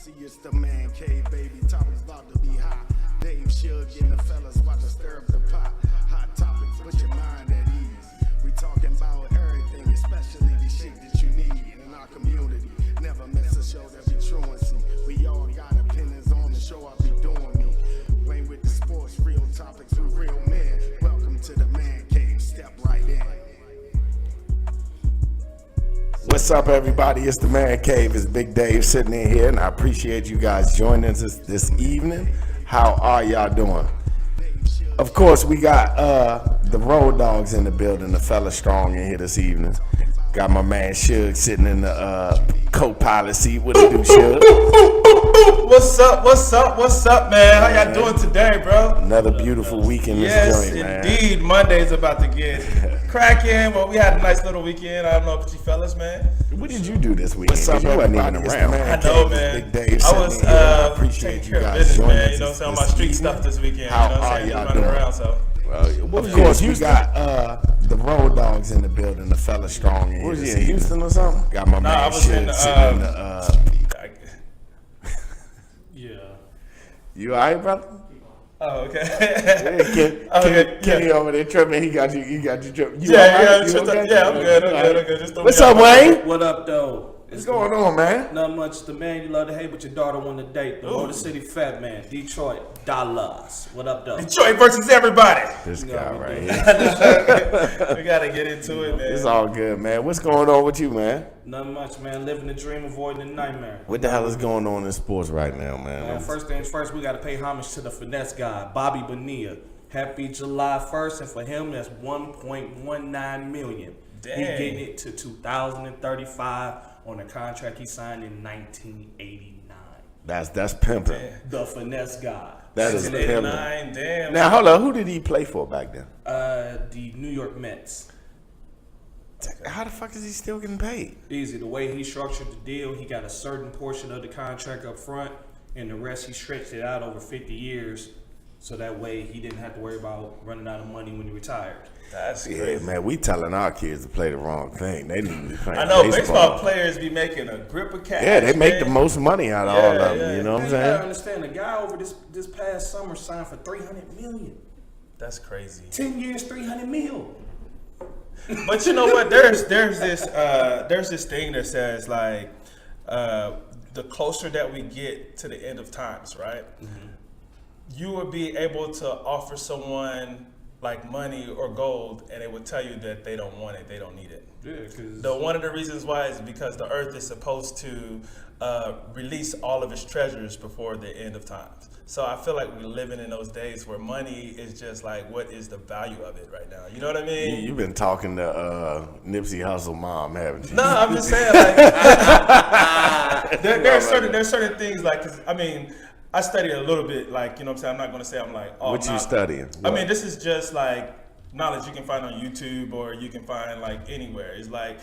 See, it's the man cave, baby. Topics about to be hot. Dave Shug and the fellas about to stir up the pot. Hot topics, put your mind at ease. We talking about everything, especially the shit that you need in our community. Never miss a show that be truancy. We all got opinions on the show. I be doing me. Playing with the sports, real topics with real men. Welcome to the man cave. Step right in. What's up, everybody? It's the Man Cave. It's Big Dave sitting in here, and I appreciate you guys joining us this evening. How are y'all doing? Of course, we got the Road Dogs in the building, the fella strong in here this evening. Got my man Shug sitting in the co-pilot seat. What it do, Shug? What's up, man? How y'all doing today, bro? Another beautiful week in this joint, man. Yes, indeed. Monday's about to get cracking. Well, we had a nice little weekend. I don't know about you fellas, man. What did you do this weekend? What's up, you wasn't even around. I know, man. Big Dave I was I appreciate taking you care of guys business, joining man. us You know what I'm saying? this My street evening. stuff this weekend. How you know what I'm are saying? y'all Just running doing? around, so. Of course, we got the Road Dogs in the building, the fella strong in here. Was he in Houston or something? Got my man Shug sitting in the Yeah. You alright, brother? Oh, okay. Kenny over there tripping. He got you tripping. You Yeah, all right? I'm good. Just What's up, Wayne? What up, though? What's going on, man? Not much. The man you love to hate, but your daughter want to date. The Motor City Fat Man, Detroit, Dallas. What up, though? Detroit versus everybody. This You guy know, right we here. We gotta get into it, man. It's all good, man. What's going on with you, man? Not much, man. Living the dream, avoiding the nightmare. What the hell is going on in sports right now, man? Man, first things first, we got to pay homage to the finesse guy, Bobby Bonilla. Happy July 1st, and for him, that's $1.19 million. Dang. He getting it to 2035 on a contract he signed in 1989. That's pimping. Damn. The finesse guy. That is pimping. 89, damn. Now, hold on. Who did he play for back then? The New York Mets. How the fuck is he still getting paid? Easy. The way he structured the deal, he got a certain portion of the contract up front, and the rest he stretched it out over 50 years, so that way he didn't have to worry about running out of money when he retired. That's Yeah, crazy. man. We telling our kids to play the wrong thing. They need to be playing I know baseball. baseball players be making a grip of cash. Yeah, they make man. the most money out of all of them. You know what I'm Man, you gotta saying? understand, the guy over this past summer signed for $300 million. That's crazy. 10 years, $300 million. But you know what? There's this thing that says like the closer that we get to the end of times, right? Mm-hmm. You will be able to offer someone like money or gold, and they would tell you that they don't want it, they don't need it. Yeah, because One of the reasons why is because the earth is supposed to release all of its treasures before the end of times. So I feel like we're living in those days where money is just like, what is the value of it right now? You know what I mean? You've been talking to Nipsey Hussle mom, haven't you? No, I'm just saying like there's certain things like, 'cause, I mean, I studied a little bit, like, you know what I'm saying? I'm not going to say I'm like, oh, What you studying? I mean, this is just like knowledge you can find on YouTube or you can find like anywhere. It's like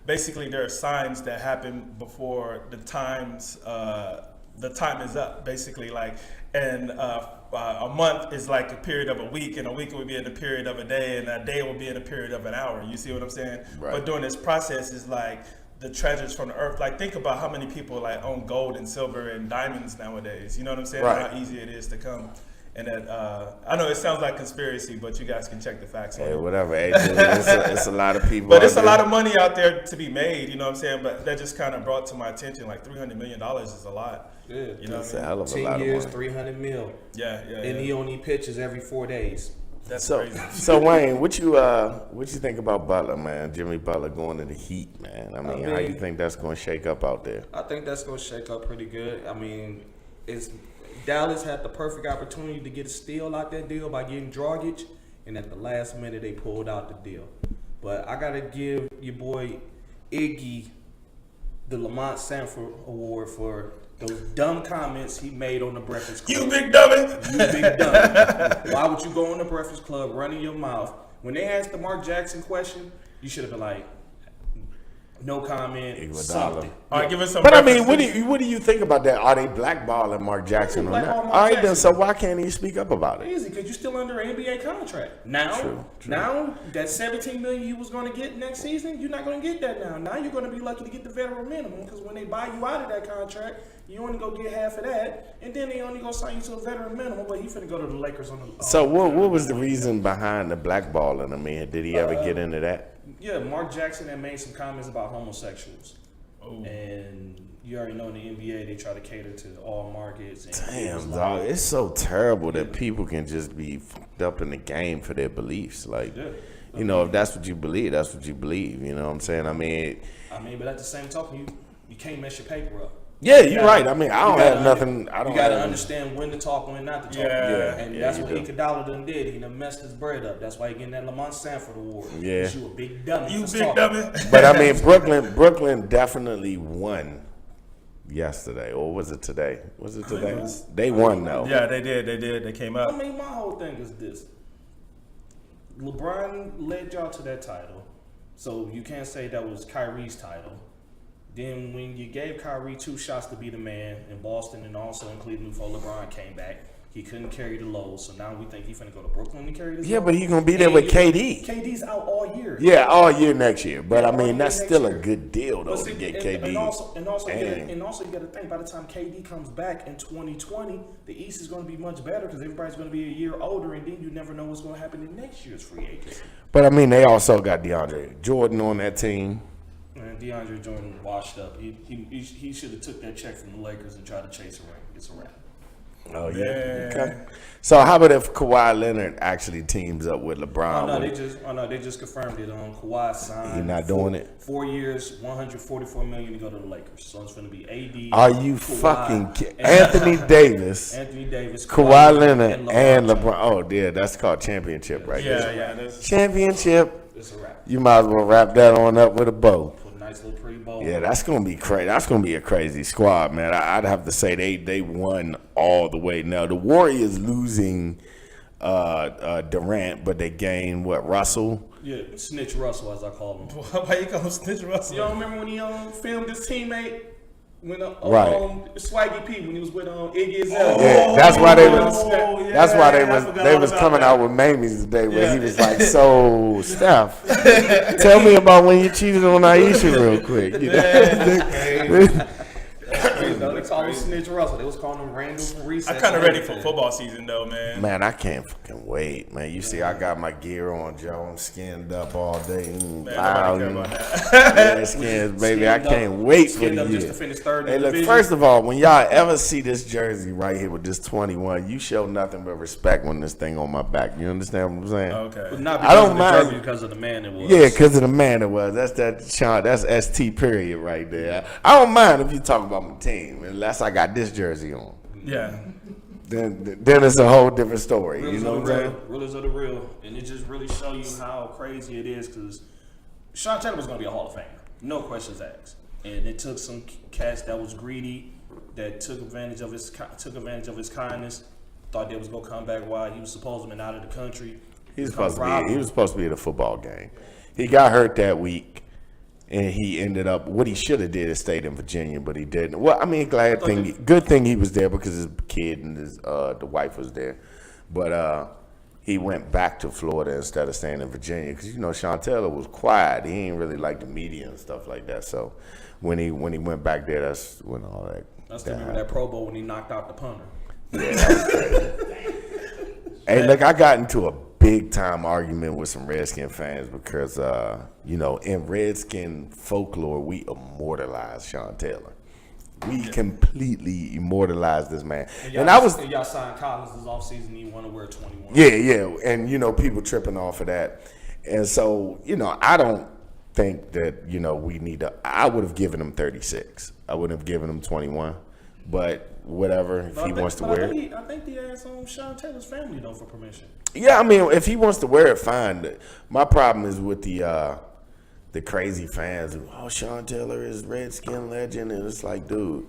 basically there are signs that happen before the time is up, basically, like, and a month is like a period of a week, and a week would be in the period of a day, and a day will be in the period of an hour. You see what I'm saying? Right. But during this process is like the treasures from the earth. Like, think about how many people like own gold and silver and diamonds nowadays. You know what I'm saying? Right. How easy it is to come. And that I know it sounds like conspiracy, but you guys can check the facts on Hey, it. whatever. Hey, dude, it's a lot of people. But it's a out lot there. of money out there to be made, you know what I'm saying? But that just kind of brought to my attention, like $300 million is a lot. yeah, You know It's what a I mean? hell of a 10 lot years, of money. $300 million. Yeah. And he only pitches every 4 days. That's So, crazy. so Wayne, what you think about Butler, man? Jimmy Butler going to the Heat, man. I mean, how you think that's going to shake up out there? I think that's going to shake up pretty good. I mean, Dallas had the perfect opportunity to get a steal out that deal by getting Dragic, and at the last minute they pulled out the deal. But I got to give your boy Iggy the Lamont Sanford Award for those dumb comments he made on the Breakfast Club. You big dummy! You big dummy. Why would you go on the Breakfast Club running your mouth? When they asked the Mark Jackson question, you should have been like, No comment. Iguodala. Something. All right, give us some. But I mean, references. what do you think about that? Are they blackballing Mark Jackson on that? blackballing Mark All right, then. Jackson. So why can't he speak up about it? Easy, because you're still under an NBA contract. Now, True. now that $17 million you was going to get next season, you're not going to get that now. Now you're going to be lucky to get the veteran minimum, because when they buy you out of that contract, you only go get half of that, and then they only go sign you to a veteran minimum. But he finna go to the Lakers on the. So what was the reason behind the blackballing? I mean, did he ever get into that? Yeah, Mark Jackson had made some comments about homosexuals. Oh. And you already know in the NBA they try to cater to all markets. And it was Damn, like- dog, it's so terrible that people can just be fucked up in the game for their beliefs. Like, Yeah. you know, if that's what you believe, that's what you believe. You know what I'm saying? I mean, but at the same token, you can't mess your paper up. yeah, You you're gotta- right. I mean, I you don't gotta have nothing. I don't You got to have understand when to talk, when not to talk. Yeah, And yeah, that's you what do. Iguodala done did. He done messed his bread up. That's why he getting that Lamont Sanford award. Yeah. 'Cause you a big dummy. You for big talking. dummy. But I mean, Brooklyn definitely won yesterday, or was it today? Was it today? They won though. Yeah, they did. They came I up. mean, my whole thing is this. LeBron led y'all to that title, so you can't say that was Kyrie's title. Then when you gave Kyrie 2 shots to be the man in Boston and also in Cleveland before LeBron came back, he couldn't carry the load. So now we think he's finna go to Brooklyn to carry this Yeah, load. but he gonna be there And with you- KD. KD's out all year. Yeah, all year next year. But I all mean, year that's next still a year. good deal though But see, to get and KD. also And- you got to think by the time KD comes back in 2020, the East is going to be much better because everybody's going to be a year older, and then you never know what's going to happen in next year's free agency. But I mean, they also got DeAndre Jordan on that team. And DeAndre Jordan washed up. He should have took that check from the Lakers and tried to chase a ring. It's a wrap. Oh yeah. Yeah. Okay. So how about if Kawhi Leonard actually teams up with LeBron? They just confirmed it. Kawhi signed. He not doing it? 4 years, $144 million to go to the Lakers. So it's going to be AD. Are you Kawhi, fucking and- Anthony Davis, Anthony Davis, Kawhi Leonard, and James. LeBron? Oh, yeah, that's called championship right there. Yeah. That's, Championship. It's a wrap. You might as well wrap that on up with a bow. Put a nice little pretty bow. Yeah, that's gonna be crazy. That's gonna be a crazy squad, man. I'd have to say they won all the way. Now the Warriors losing Durant, but they gained Russell. Yeah, Snitch Russell, as I call him. why you call him Snitch Russell? You don't remember when he filmed his teammate when Right. Swaggy P when he was with Iggy Azalea? Yeah, that's why they was. Oh, That's why yeah, I they forgot was about coming that. out with Mamie's today, where Yeah. he was like, "So, Steph, tell me about when you cheated on Aisha real quick." You know? They call him Snitch Russell. They was calling him Randall from Recess. I'm kind of ready for football season though, man. Man, I can't fucking wait, man. You see, I got my gear on, Joe. I'm skinned up all day. Man, Loud. nobody care about that. Yeah, skins, baby. I can't wait for Skinned the up just year. to finish third in Hey, the look, division. first of all, when y'all ever see this jersey right here with this 21, you show nothing but respect when this thing on my back. You understand what I'm saying? Okay. But not I because don't of the mind. jersey, because of the man it was. Yeah, because of the man it was. That's ST period right there. I don't mind if you talk about my team, unless I got this jersey on. Yeah. Then it's a whole different story. Realers You know are what the I'm real. saying? Realers are the real. And it just really show you how crazy it is because Sean Taylor was going to be a Hall of Famer. No questions asked. And it took some cats that was greedy, that took advantage of his kindness, thought they was going to come back while he was supposed to have been out of the country. He was supposed to be at a football game. He got hurt that week, and he ended up. What he should have did is stayed in Virginia, but he didn't. Well, I mean, good thing he was there because his kid and the wife was there. But he went back to Florida instead of staying in Virginia because Sean Taylor was quiet. He ain't really like the media and stuff like that. So when he went back there, that's when all that. I still remember that Pro Bowl when he knocked out the punter. Yeah, that was crazy. Hey, look, I got into a big time argument with some Redskin fans because, in Redskin folklore, we immortalized Sean Taylor. We completely immortalized this man. And y'all signed Collins this offseason and you want to wear 21. Yeah, and people tripping off of that. And so, I don't think that, we need to. I would have given him 36. I wouldn't have given him 21. But whatever, if he wants to wear it. I think he asked Sean Taylor's family, though, for permission. Yeah, I mean, if he wants to wear it, fine. My problem is with the crazy fans. Sean Taylor is Redskin legend, and it's like, dude,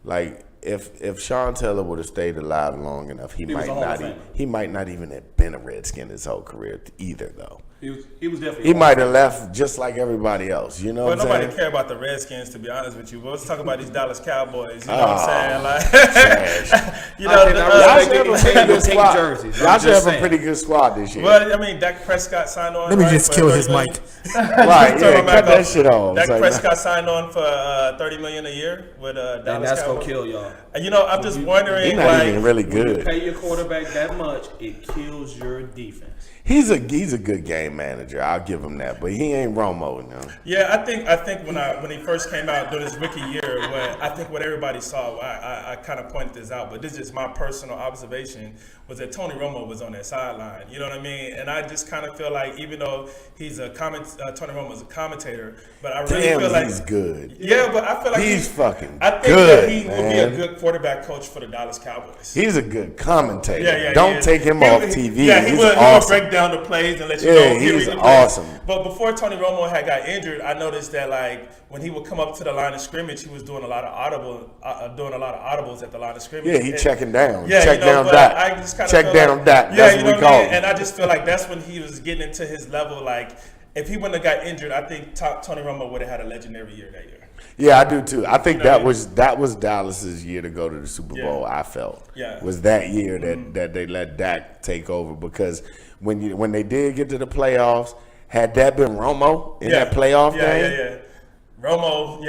like if Sean Taylor would have stayed alive long enough, he might not even have been a Redskin his whole career either, though. He was definitely. He might have left just like everybody else. You know But what I'm nobody saying? care about the Redskins, to be honest with you. But let's talk about these Dallas Cowboys. You know what I'm saying? Like, you know, Y'all should have a pretty good squad. jerseys. Y'all should have a pretty good squad this year. well, I mean, Dak Prescott signed on. Let me right, just for kill 30 his million. mic. Right, Turn yeah, him back cut that off. shit off. Dak It's like, Prescott signed on for $30 million a year with Dallas And that's Cowboys. gonna kill y'all. And you know, I'm just wondering, he's not like, even really When you good. pay your quarterback that much, it kills your defense. He's a good game manager. I'll give him that, but he ain't Romo now. yeah, I think when he first came out during his rookie year, I think what everybody saw, I kind of pointed this out, but this is my personal observation, was that Tony Romo was on that sideline. You know what I mean? And I just kind of feel like, even though he's Tony Romo's a commentator, but I really Damn, feel like he's good. Yeah, but I feel like He's fucking I think good, that he would be man. a good quarterback coach for the Dallas Cowboys. He's a good commentator. Yeah, Don't he is. take him He off would- TV. Yeah, he he's would awesome. break down the plays and let you Yeah, know. here he's we go. awesome. But before Tony Romo had got injured, I noticed that like when he would come up to the line of scrimmage, he was doing a lot of audibles at the line of scrimmage. Yeah, he And- checking down. Yeah, check you know, down but Dak. I just kinda Check feel down like, Dak. Yeah, That's you what know we call I mean? him. And I just feel like that's when he was getting into his level. Like if he wouldn't have got injured, I think Tony Romo would have had a legendary year that year. Yeah, I do too. I think You know that was Dallas's year to go to the Super Bowl. Yeah. I felt Yeah. was that year that they let Dak take over, because when they did get to the playoffs, had that been Romo in that playoff game, Yeah. Romo.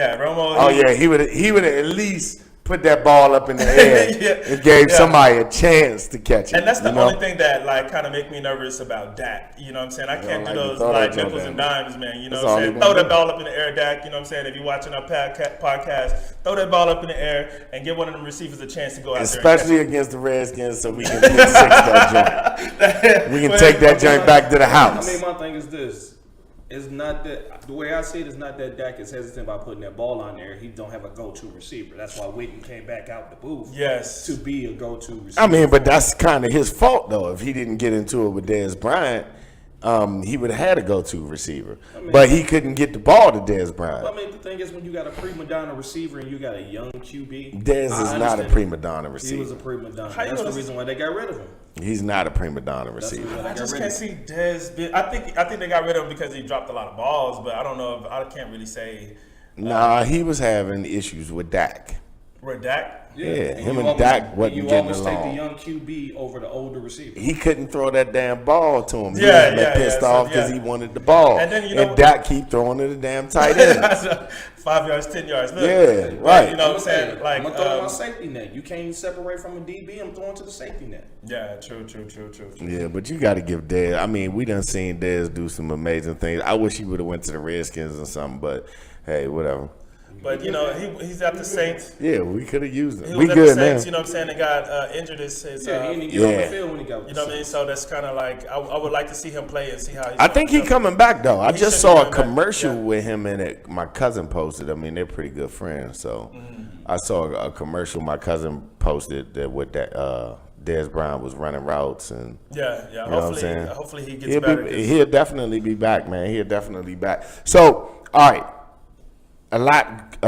oh yeah, he would at least put that ball up in the air Yeah. and gave Yeah. somebody a chance to catch it. And that's the you know? only thing that like kind of make me nervous about Dak. You know what I'm saying? I can't like do to those throw that like jump nickels in. and dimes, man. You know That's what all I'm he saying? gonna Throw that do. ball up in the air, Dak. You know what I'm saying? If you're watching our podcast, throw that ball up in the air and give one of them receivers a chance to go out Especially against the Redskins, so we can pick six that joint. We can take that joint back to the house. I mean, my thing is this. It's not that the way I see it is not that Dak is hesitant about putting that ball on there. He don't have a go-to receiver. That's why Whitney came back out the booth. Yes. To be a go-to receiver. I mean, but that's kind of his fault, though. If he didn't get into it with Dez Bryant, he would have had a go-to receiver. But he couldn't get the ball to Dez Bryant. I mean, the thing is, when you got a prima donna receiver and you got a young QB, Dez I is not a understand. prima donna He was receiver. a prima donna. How you That's the gonna- reason why they got rid of him. He's not a prima donna That's the receiver. reason why I they just got rid can't of him. see Dez. I think they got rid of him because he dropped a lot of balls, but I don't know if I can't really say Nah, he was having issues with Dak. where Dak. Yeah, him you and always- Dak wasn't you getting always take along. the young QB over the older receiver. He couldn't throw that damn ball to him. He Yeah, was yeah, pissed yeah. off So, because yeah. he wanted the ball. And then, you know- Dak keep throwing to the damn tight end. 5 yards, 10 yards. Look, Yeah, right. You know what I'm saying? Like, I'm gonna throw my safety net. You can't separate from a DB. I'm throwing to the safety net. yeah, true. Yeah, but you got to give Dez. I mean, we done seen Dez do some amazing things. I wish he would have went to the Redskins or something, but hey, whatever. But you know, he's at the Saints. Yeah, we could have used He him. was We at the good Saints. now. You know what I'm saying? They got injured. His Yeah, he didn't get on Yeah. the field when he got with you know what I mean? So that's kind of like I would like to see him play and see how he's. I think he coming back though. I He just should saw be a coming back, commercial yeah. with him in it. My cousin posted. I mean, they're pretty good friends. So I saw a commercial my cousin posted that with that Dez Bryant was running routes and. Yeah. You know what I'm saying? Hopefully he gets better. 'cause- He'll definitely be back, man. He'll definitely be back. So, all right, a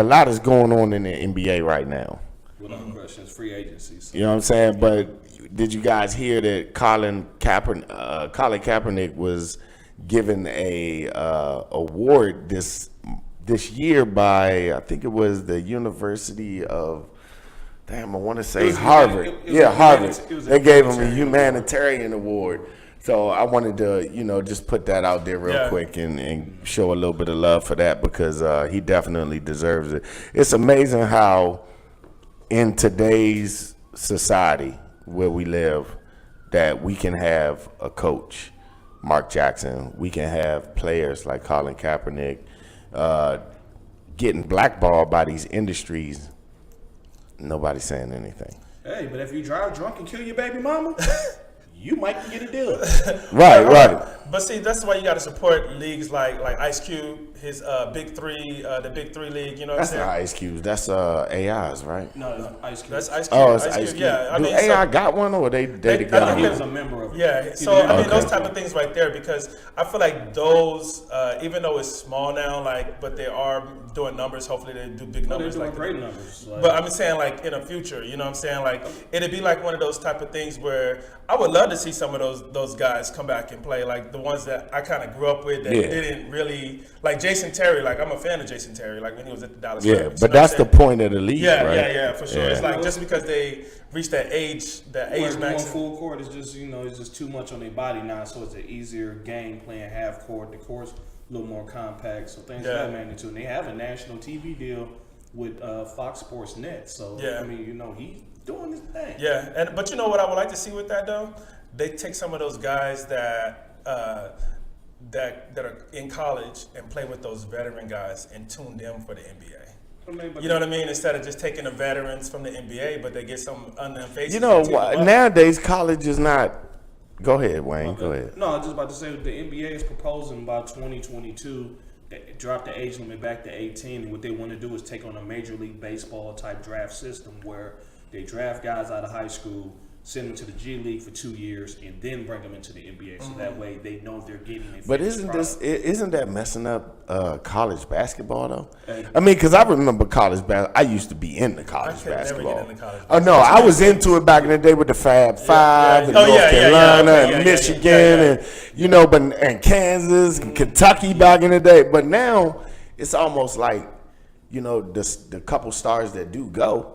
lot is going on in the NBA right now. Without questions, free agency. So. You know what I'm saying? But did you guys hear that Colin Kaepernick was given a award this year by, I think it was the University of, I want to say It was Harvard. it was Yeah, a Harvard. it was a They gave him a humanitarian humanitarian award. So I wanted to, just put that out there real Yeah. quick and show a little bit of love for that because he definitely deserves it. It's amazing how in today's society where we live that we can have a coach, Mark Jackson. We can have players like Colin Kaepernick getting blackballed by these industries. Nobody's saying anything. Hey, but if you drive drunk and kill your baby mama, you might get a deal. Right. But see, that's why you got to support leagues like Ice Cube. his big three, the big three league. You know what That's I'm not saying? Ice Cubes. That's AIs, right? No, Ice Cube. That's Ice Cube. Oh, it's Ice Cube. Yeah, I Do mean, AI got one or they I together? think He that- was a member of it. Yeah, so did. I mean Okay. those type of things right there, because I feel like those, even though it's small now, like, but they are doing numbers. Hopefully they do big They're numbers. doing Like, great numbers. Like, but I'm saying, like, in the future, you know what I'm saying? Like, it'd be like one of those type of things where I would love to see some of those guys come back and play, like the ones that I kind of grew up with that Yeah. didn't really, like Jason Terry. Like, I'm a fan of Jason Terry, like when he was at the Dallas Yeah, Mavericks, but you know that's what the I'm saying? point of the league, Yeah, right? yeah, for sure. Yeah. It's like just because they reach that age where going max. full court is just, it's just too much on their body now, so it's an easier game playing half court. The court's a little more compact, so things of Yeah. that magnitude. And they have a national TV deal with Fox Sports Net, so Yeah. I mean, he's doing his thing. Yeah, but you know what I would like to see with that though? They take some of those guys that are in college and play with those veteran guys and tune them for the NBA. I mean, but You know what I mean? Instead of just taking the veterans from the NBA, but they get some unknown faces. You know and team them what? up. Nowadays, college is not. Go ahead, Wayne. Go ahead. No, I was just about to say the NBA is proposing by 2022 that drop the age limit back to 18, and what they want to do is take on a Major League Baseball type draft system where they draft guys out of high school, send them to the G League for 2 years, and then bring them into the NBA. So that way they know they're getting a But finished isn't that messing up college basketball though? Hey. I mean, because I remember college basketball. I used to be into college could never basketball. get into college Oh no, I was into it back in the day with the Fab Five and Oh, North yeah, Carolina okay, and yeah, Michigan and and Kansas and Kentucky back in the day. But now it's almost like the couple stars that do go,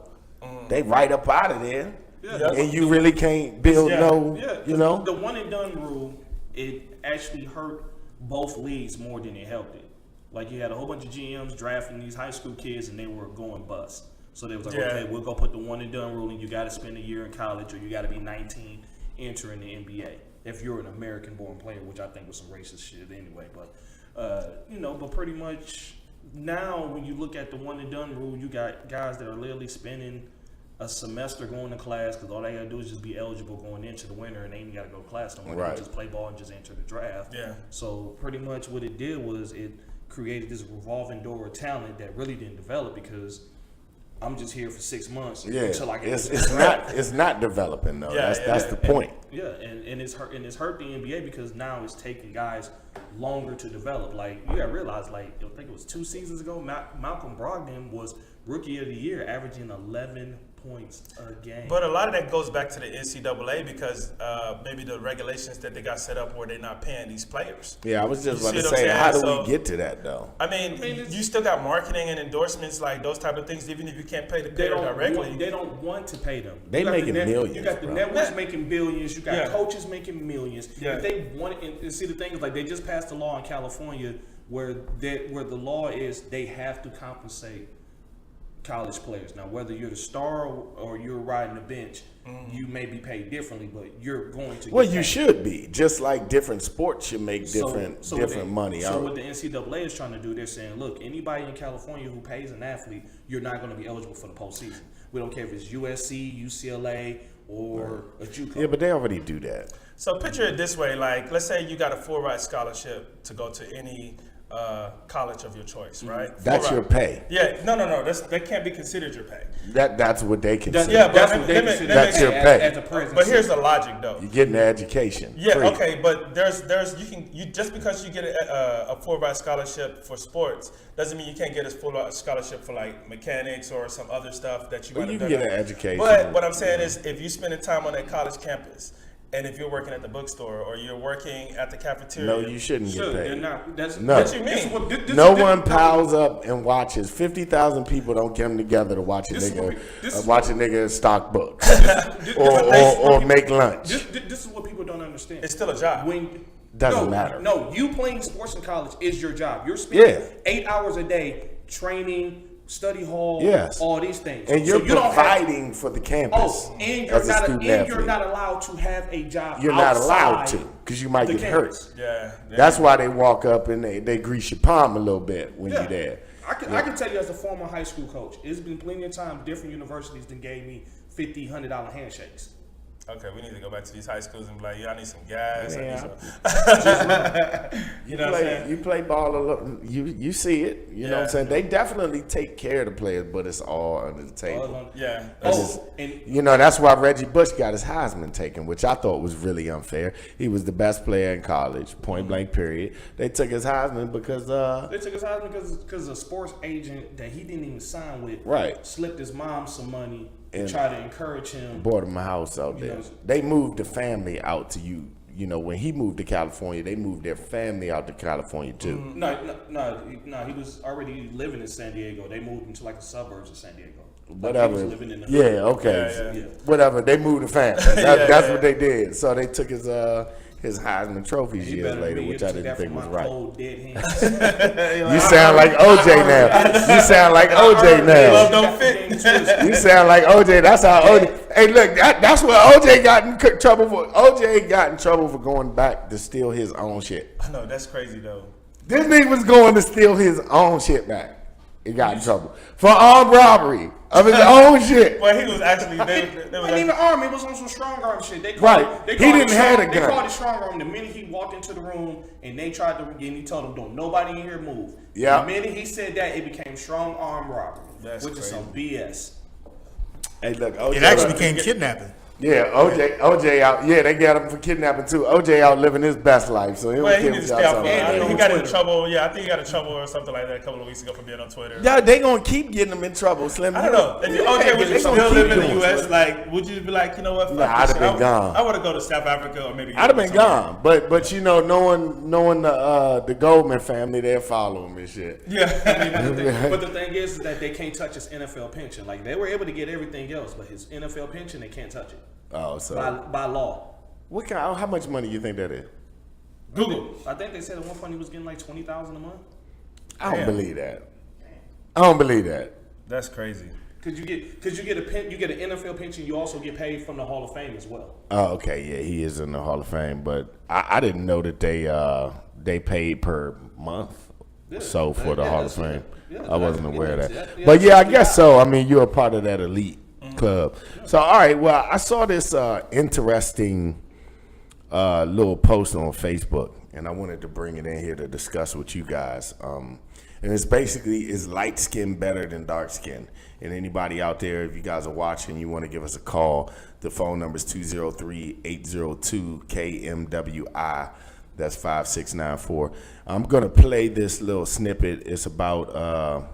they right up out of there. Yeah. And you really can't build Yeah. The one and done rule, it actually hurt both leagues more than it helped it. Like, you had a whole bunch of GMs drafting these high school kids and they were going bust. So they was like, Yeah. okay, we'll go put the one and done rule, and you got to spend a year in college, or you got to be 19 entering the NBA if you're an American born player, which I think was some racist shit anyway. But but pretty much now when you look at the one and done rule, you got guys that are literally spending a semester going to class because all they gotta do is just be eligible going into the winter, and they ain't gotta go to class no more. Right. They just play ball and just enter the draft. Yeah. So pretty much what it did was it created this revolving door of talent that really didn't develop because I'm just here for 6 months until I get it's not developing though. Yeah, That's the point. And it's hurt the NBA because now it's taking guys longer to develop. Like, you gotta realize, like, I think it was 2 seasons ago, Malcolm Brogdon was Rookie of the Year, averaging 11 points a game. But a lot of that goes back to the NCAA because maybe the regulations that they got set up where they're not paying these players. Yeah, I was just You about see to what I'm say, saying? how do So- we get to that though? I mean, you still got marketing and endorsements, like those type of things, even if you can't pay the player directly. They don't want to pay them. They You got making millions, You got the bro. networks making billions. You got Yeah. coaches making millions. Yeah. If they want, and see, the thing is, like, they just passed a law in California where the law is they have to compensate college players. Now, whether you're the star or you're riding the bench, you may be paid differently, but you're going to. Well, get you paid. should be. Just like different sports should make different what money. So what the NCAA is trying to do, they're saying, look, anybody in California who pays an athlete, you're not going to be eligible for the postseason. We don't care if it's USC, UCLA, or a JUCO. Yeah, but they already do that. So picture it this way, like, let's say you got a full ride scholarship to go to any college of your choice, right? That's Full your ride. pay. Yeah, no, that can't be considered your pay. That's what they consider. Yeah, but That's let what me- they let me- consider That's your pay. as a present. But here's the logic, though. You're getting the education. Yeah, free. okay, but there's you just because you get a full ride scholarship for sports doesn't mean you can't get a full ride scholarship for like mechanics or some other stuff that you. Well, might you have can done. get an education. But what I'm saying is, if you spending time on that college campus, and if you're working at the bookstore or you're working at the cafeteria, No, you shouldn't get Sure, they're paid. not. That's, No. What you mean? This is what- this- No this- one piles up and watches. 50,000 people don't come together to watch a This is what nigga we- this is watch a nigga stock books this- or make lunch. This is what people don't understand. It's still a job. Doesn't matter. No, you playing sports in college is your job. You're spending Yeah. 8 hours a day training, study hall, Yes. all these things. And you're So you don't have- providing for the campus. Oh, and as a student you're athlete. not allowed to have a job. You're not allowed outside to because you might the get campus. hurt. Yeah, That's why they walk up and they grease your palm a little bit when Yeah. you're there. I can tell you as a former high school coach, it's been plenty of times different universities that gave me $50, $100 handshakes. Okay, we need to go back to these high schools and be like, I need some gas. Yeah. You know what I'm saying? You play ball a little, you see it. You know what I'm saying? They definitely take care of the players, but it's all under the table. Yeah. That's why Reggie Bush got his Heisman taken, which I thought was really unfair. He was the best player in college, point blank period. They took his Heisman because a sports agent that he didn't even sign with slipped his mom some money and try to encourage him. Bought him a house out there. They moved the family out to you. You know, when he moved to California, they moved their family out to California too. No. He was already living in San Diego. They moved him to like the suburbs of San Diego. Whatever. He was living in the hood. Yeah. Whatever. They moved the family. That's what they did. So they took his Heisman trophies years later, which I didn't think was right. Cold, dead You sound like OJ now. You sound like OJ now. Love don't fit. You sound like OJ. That's how OJ. Hey, look, that's what OJ got in trouble for. OJ got in trouble for going back to steal his own shit. I know, that's crazy though. This nigga was going to steal his own shit back. He got in trouble for armed robbery of his own shit. Well, he was actually. They wasn't even armed. He was on some strong arm shit. He didn't have a gun. They called it strong arm the minute he walked into the room and they tried to. And he told them, "Don't nobody in here move." Yeah. The minute he said that, it became strong arm robbery, which is some BS. Hey, look, OJ. It actually became kidnapping. Yeah, OJ out. Yeah, they got him for kidnapping too. OJ out living his best life, so He need to stay off. He got in trouble. Yeah, I think he got in trouble or something like that a couple of weeks ago for being on Twitter. Yeah, they gonna keep getting him in trouble, Slim. I don't know. If OJ was still living in the U.S., like, would you be like, you know what? Nah, I'd have been gone. I want to go to South Africa or maybe. I'd have been gone, but knowing the Goldman family, they'll follow him and shit. Yeah, but the thing is that they can't touch his NFL pension. Like they were able to get everything else, but his NFL pension they can't touch it. Oh, so by law. How much money you think that is? Google. I think they said at one point he was getting like $20,000 a month. I don't believe that. That's crazy. Cause you get an NFL pension. You also get paid from the Hall of Fame as well. Oh, okay, yeah, he is in the Hall of Fame, but I didn't know that they paid per month. So for the Hall of Fame, I wasn't aware of that. But yeah, I guess so. I mean, you're a part of that elite club. So all right, well, I saw this interesting little post on Facebook, and I wanted to bring it in here to discuss with you guys. And it's basically, is light skin better than dark skin? And anybody out there, if you guys are watching, you want to give us a call. The phone number is 203-802-KMWI. That's 5694. I'm gonna play this little snippet. It's about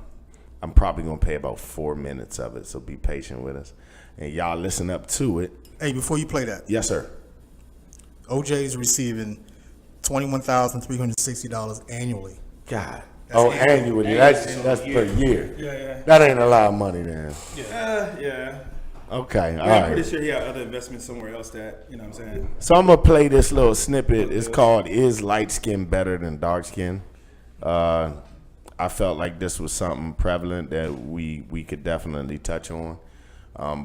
I'm probably gonna play about 4 minutes of it, so be patient with us. And y'all listen up to it. Hey, before you play that, Yes, sir. OJ is receiving $21,360 annually. God. That's Annually. That's per year. Yeah. That ain't a lot of money then. Yeah. Okay, all I'm right. pretty sure he had other investments somewhere else that, you know what I'm saying? So I'm gonna play this little snippet. It's called "Is Light Skin Better Than Dark Skin?" I felt like this was something prevalent that we could definitely touch on,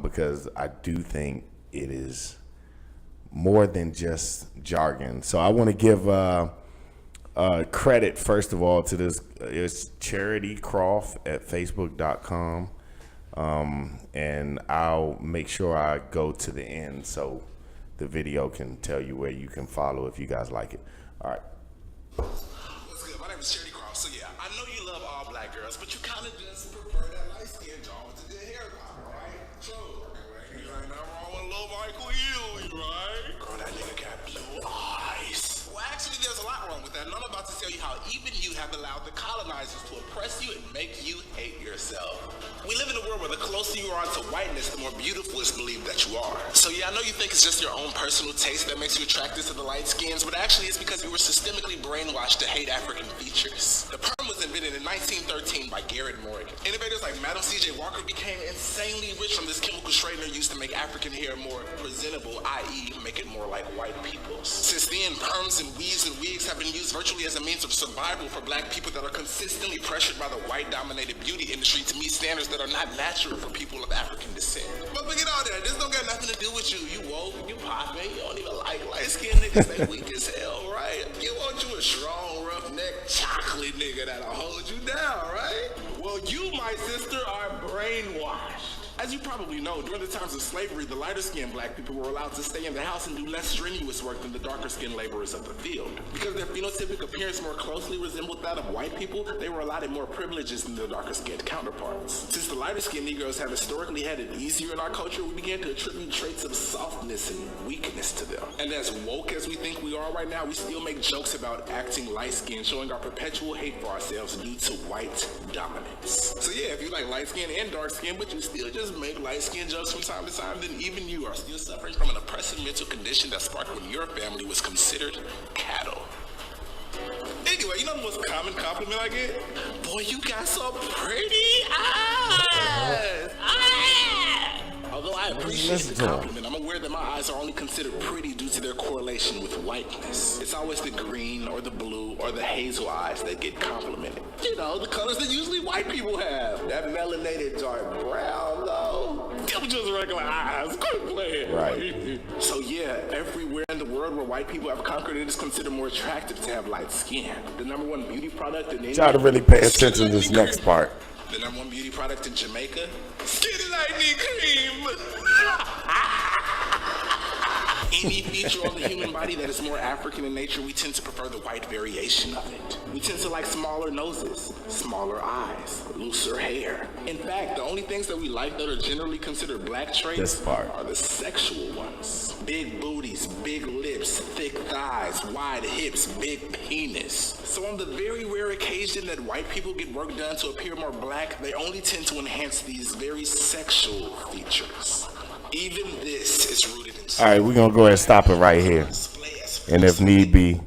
because I do think it is more than just jargon. So I want to give credit first of all to this. It's Charity Croft at Facebook.com. And I'll make sure I go to the end so the video can tell you where you can follow if you guys like it. All right. What's good? My name is Charity Croft. So yeah, I know you love all black girls, but you kind of just prefer that light skin John with the good haircut, right? True. Ain't nothing wrong with love Michael Ealy, right? Girl, that nigga got blue eyes. Well, actually, there's a lot wrong with that, and I'm about to tell you how even you have allowed the colonizers to oppress you and make you hate yourself. We live in a world where the closer you are to whiteness, the more beautiful it's believed that you are. So yeah, I know you think it's just your own personal taste that makes you attracted to the light skins, but actually it's because you were systemically brainwashed to hate African features. The perm was invented in 1913 by Garrett Morgan. Innovators like Madam C.J. Walker became insanely rich from this chemical straightener used to make African hair more presentable, i.e. make it more like white people's. Since then, perms and weaves and wigs have been used virtually as a means of survival for black people that are consistently pressured by the white-dominated beauty industry to meet standards that are not natural for people of African descent. But forget all that. This don't got nothing to do with you. You woke, you poppin', you don't even like light-skinned niggas. They weak as hell, right? You want you a strong, rough-neck, chocolate nigga that'll hold you down, right? Well, you, my sister, are brainwashed. As you probably know, during the times of slavery, the lighter-skinned black people were allowed to stay in the house and do less strenuous work than the darker-skinned laborers of the field. Because their phenotypic appearance more closely resembled that of white people, they were allotted more privileges than their darker-skinned counterparts. Since the lighter-skinned Negroes have historically had it easier in our culture, we began to attribute traits of softness and weakness to them. And as woke as we think we are right now, we still make jokes about acting light-skinned, showing our perpetual hate for ourselves due to white dominance. So yeah, if you like light-skinned and dark-skinned, but you still just make light-skinned jokes from time to time, then even you are still suffering from an oppressive mental condition that sparked when your family was considered cattle. Anyway, you know the most common compliment I get? Boy, you got so pretty eyes! Although I appreciate the compliment, I'm aware that my eyes are only considered pretty due to their correlation with whiteness. It's always the green or the blue or the hazel eyes that get complimented. You know, the colors that usually white people have. That melanated dark brown, though. Them just regular eyes. Quit playing. Right. So yeah, everywhere in the world where white people have conquered, it is considered more attractive to have light skin. The number one beauty product in India. Try to really pay attention to this next part. The number one beauty product in Jamaica, Skinny Lightning Cream. Any feature on the human body that is more African in nature, we tend to prefer the white variation of it. We tend to like smaller noses, smaller eyes, looser hair. In fact, the only things that we like that are generally considered black traits are the sexual ones. Big booties, big lips, thick thighs, wide hips, big penis. So on the very rare occasion that white people get work done to appear more black, they only tend to enhance these very sexual features. Even this is rooted in... All right, we're going to go ahead and stop it right here. And if need be,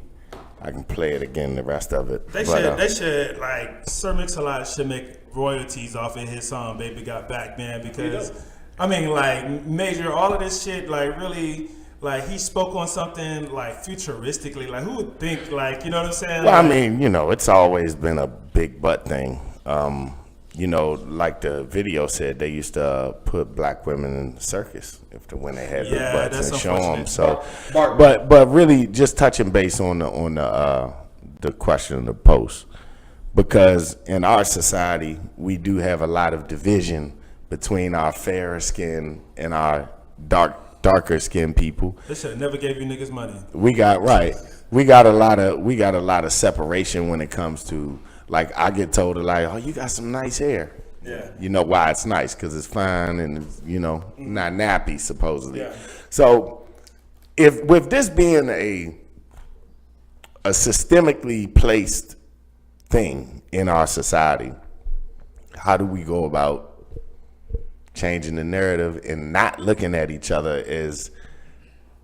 I can play it again, the rest of it. They should, like, Sir Mix-a-Lot should make royalties off of his song, Baby Got Back, man, because, I mean, like, Major, all of this shit, like, really, like, he spoke on something, like, futuristically. Like, who would think, like, you know what I'm saying? Well, like, I mean, you know, it's always been a big butt thing. You know, like the video said, they used to put black women in the circus when they had big butts and show them. So, but really, just touching base on the question of the post, because in our society we do have a lot of division between our fairer skin and our darker skin people. They should have never gave you niggas money. We got a lot of separation when it comes to. Like, I get told, like, oh, you got some nice hair. Yeah. You know why it's nice? Because it's fine and it's, you know, not nappy, supposedly. Yeah. So, if with this being a systemically placed thing in our society, how do we go about changing the narrative and not looking at each other as,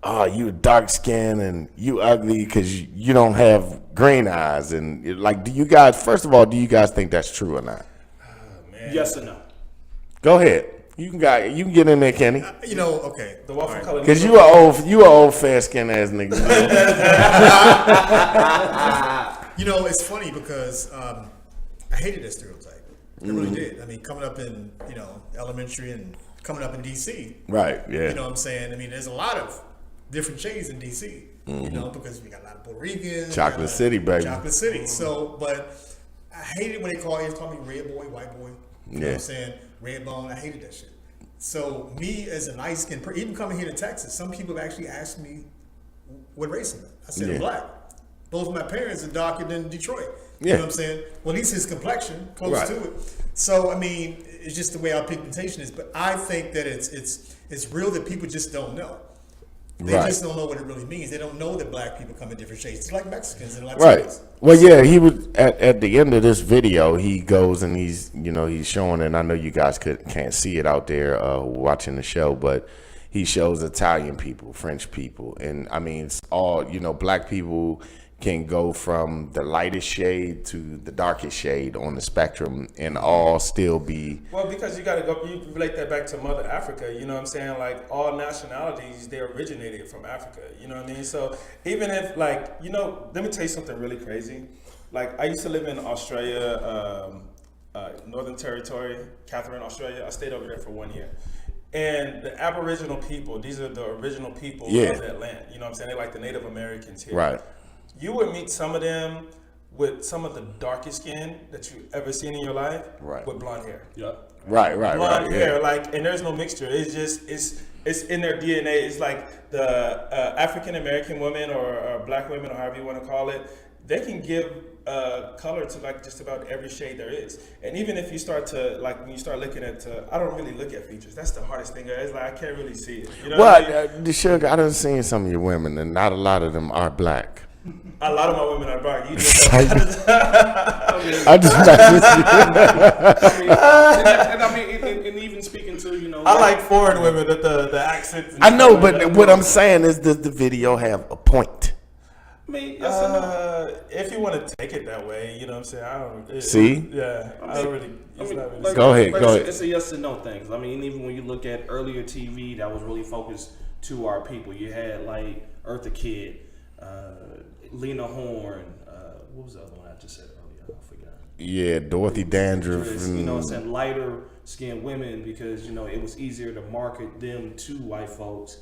oh, you dark skin and you ugly because you don't have green eyes? And like, do you guys think that's true or not? Yes or no? Go ahead. You can get in there, Kenny. You know, okay. The waffle color. Because you are old fair skin ass nigga. You know, it's funny because I hated that stereotype. I really did. I mean, coming up in, you know, elementary and coming up in D.C. Right, yeah. You know what I'm saying? I mean, there's a lot of different shades in D.C., you know, because we got a lot of Puerto Ricans. Chocolate City, baby. Chocolate City. So, but I hated when they call me red boy, white boy. You know what I'm saying? Red bone. I hated that shit. So, me as a nice skin person, even coming here to Texas, some people have actually asked me what race am I? I said, I'm black. Both of my parents are darker than Detroit. You know what I'm saying? Well, at least his complexion, close to it. So, I mean, it's just the way our pigmentation is. But I think that it's real that people just don't know. They just don't know what it really means. They don't know that black people come in different shades. It's like Mexicans and Latinos. Right. Well, yeah, he was at the end of this video. He goes and he's showing, and I know you guys can't see it out there watching the show, but he shows Italian people, French people, and I mean, it's all, black people can go from the lightest shade to the darkest shade on the spectrum and all still be... Well, because you relate that back to Mother Africa, you know what I'm saying? Like, all nationalities, they originated from Africa, you know what I mean? So even if, like, let me tell you something really crazy. Like, I used to live in Australia, Northern Territory, Catherine, Australia. I stayed over there for 1 year. And the Aboriginal people, these are the original people of that land, you know what I'm saying? They're like the Native Americans here. Right. You would meet some of them with some of the darkest skin that you ever seen in your life, Right. with blonde hair. Yeah. Right. Blonde hair, Yeah. like, and there's no mixture. It's just it's in their DNA. It's like the African American women or black women or however you want to call it. They can give color to like just about every shade there is. And even if you start to like when you start looking at, I don't really look at features. That's the hardest thing. It's like I can't really see it. You know what I mean? The sugar, I done seen some of your women, and not a lot of them are black. A lot of my women are black. You just I just and even speaking to, you know, I like foreign women with the accents. I know, but what I'm saying is, does the video have a point? I mean, yes or no? If you want to take it that way, you know what I'm saying. I don't. See? Yeah, I don't really. It's not really. Like, Go ahead. It's a yes or no thing. I mean, even when you look at earlier TV that was really focused to our people, you had like Eartha Kitt, Lena Horne. What was the other one I just said earlier? I forgot. Yeah, Dorothy Dandruff. You know what I'm saying? Lighter skinned women, because, you know, it was easier to market them to white folks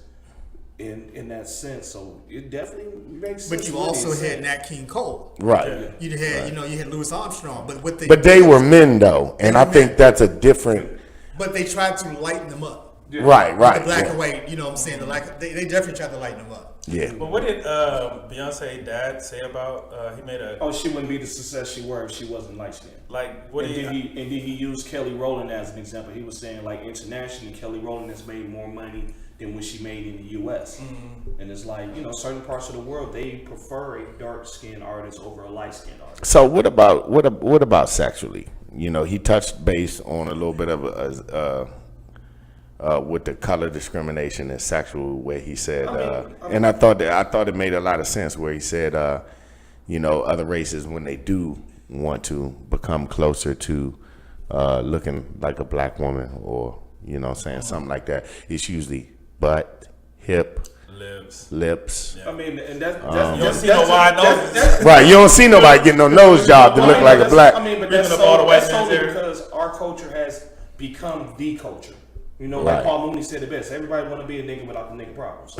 in that sense. So it definitely makes sense. But you also had Nat King Cole. Right. You had, you had Louis Armstrong. But But they were men, though, and I think that's a different. But they tried to lighten them up. Yeah. Right. The black and white, you know what I'm saying? They definitely tried to lighten them up. Yeah. But what did Beyonce dad say about he made a she wouldn't be the success she were if she wasn't light skinned. like what And did he? then he used Kelly Rowland as an example. He was saying, like, internationally, Kelly Rowland has made more money than what she made in the U.S. Mm-hmm. And it's like, you know, certain parts of the world, they prefer a dark skinned artist over a light skinned artist. So what about sexually? You know, he touched base on a little bit of with the color discrimination and sexual, where he said, and I thought it made a lot of sense where he said, you know, other races, when they do want to become closer to looking like a black woman, or, you know, saying something like that, it's usually butt, hip, lips. I mean, and that's You don't see no wide noses. Right, you don't see nobody getting no nose job to look like a black. I mean, but Bringing that's up all the white solely men's because our culture has become the culture. You know, like Right. Paul Mooney said it best. Everybody want to be a nigga without the nigga problems.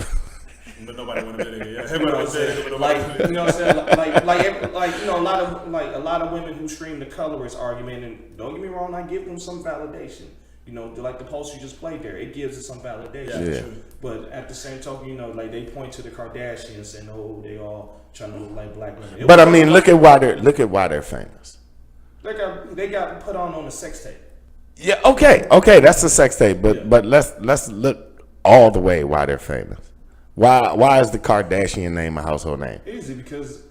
But nobody want to be there. Yeah, everybody wants to be there. Like, you know what I'm saying? Like you know, a lot of women who stream the colorist argument, and don't get me wrong, I give them some validation. You know, like the post you just played there, it gives it some validation. Yeah. But at the same token, you know, like they point to the Kardashians and they all trying to look like black women. But I mean, look at why they're famous. They got put on a sex tape. Yeah, okay, that's a sex tape, but let's look all the way why they're famous. Why is the Kardashian name a household name? Easy because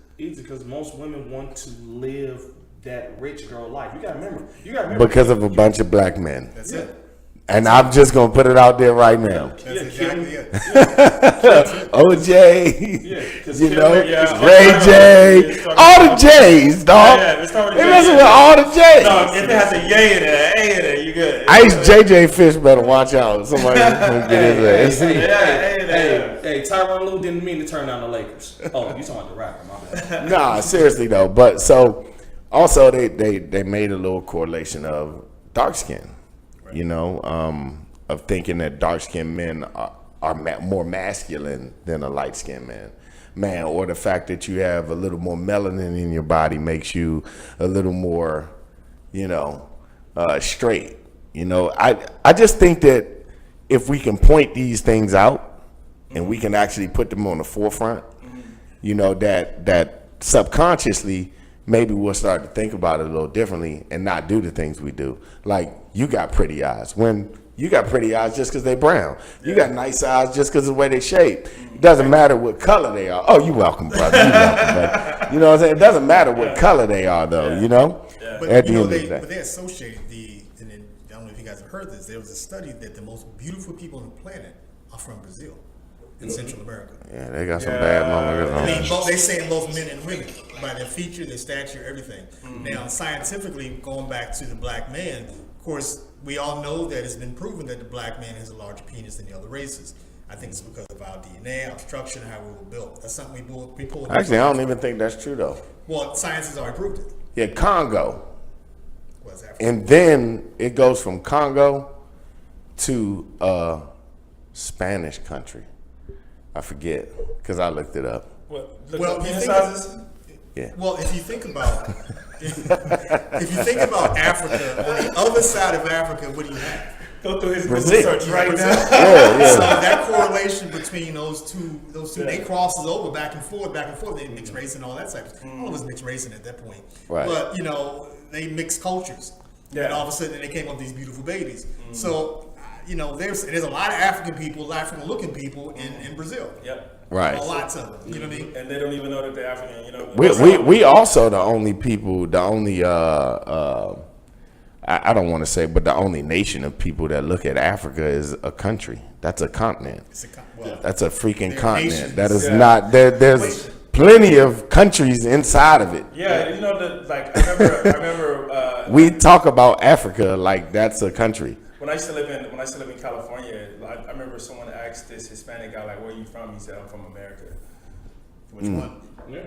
most women want to live that rich girl life. You gotta remember. Because of a bunch of black men. That's it. And I'm just gonna put it out there right now. That's Yeah, exactly it. OJ, Cause you Kim- know, yeah, Ray J, yeah, all the J's, dog. Yeah, let's start with They J. messing with all the J's. No, if it has a yay in it, a in it, you good. Ice JJ Fish better watch out. Somebody gonna get his ass. Hey, Tyronn Lue didn't mean to turn down the Lakers. Oh, you talking about the rapper, my bad. Nah, seriously though. But so also they made a little correlation of dark skin, you know, of thinking that dark skinned men are more masculine than a light skinned man, or the fact that you have a little more melanin in your body makes you a little more, you know, straight. You know, I just think that if we can point these things out and we can actually put them on the forefront, you know, that subconsciously maybe we'll start to think about it a little differently and not do the things we do. Like, you got pretty eyes. When you got pretty eyes just because they brown. You got nice eyes just because of the way they shape. It doesn't matter what color they are. Oh, you're welcome, brother. You're welcome, brother. You know what I'm saying? It doesn't matter what color they are, though, you know? But At the you know, end of the day. but they associated and then, I don't know if you guys have heard this. There was a study that the most beautiful people on the planet are from Brazil, in Central America. Yeah, they got some bad motherfuckers I on. mean, they saying both men and women by their feature, their stature, everything. Now, scientifically, going back to the black man, of course, we all know that it's been proven that the black man has a larger penis than the other races. I think it's because of our DNA, our structure, and how we were built. That's something we pulled. Actually, I don't even think that's true, though. Well, science has already proved it. Yeah, Congo. Was Africa. And then it goes from Congo to a Spanish country. I forget, because I looked it up. What, look Well, at you penis think sizes? Yeah. Well, if you think about Africa, on the other side of Africa, what do you have? Go through his Brazil. Google search right Brazil. now. So that correlation between those two, they crosses over back and forth. They mix race and all that type of stuff. All of us mixed racing at that point. Right. But, they mixed cultures. Yeah. And all of a sudden they came up with these beautiful babies. So, there's a lot of African people, African-looking people in Brazil. Yep. Right. Lots of them. You know what I mean? And they don't even know that they're African. We also the only people, the only I don't want to say, but the only nation of people that look at Africa as a country. That's a continent. That's a freaking continent. nations. That is not there. There's plenty of countries inside of it. Yeah, I remember. We talk about Africa like that's a country. When I used to live in California, I remember someone asked this Hispanic guy, like, "Where are you from?" He said, "I'm from America." Which one? Yeah.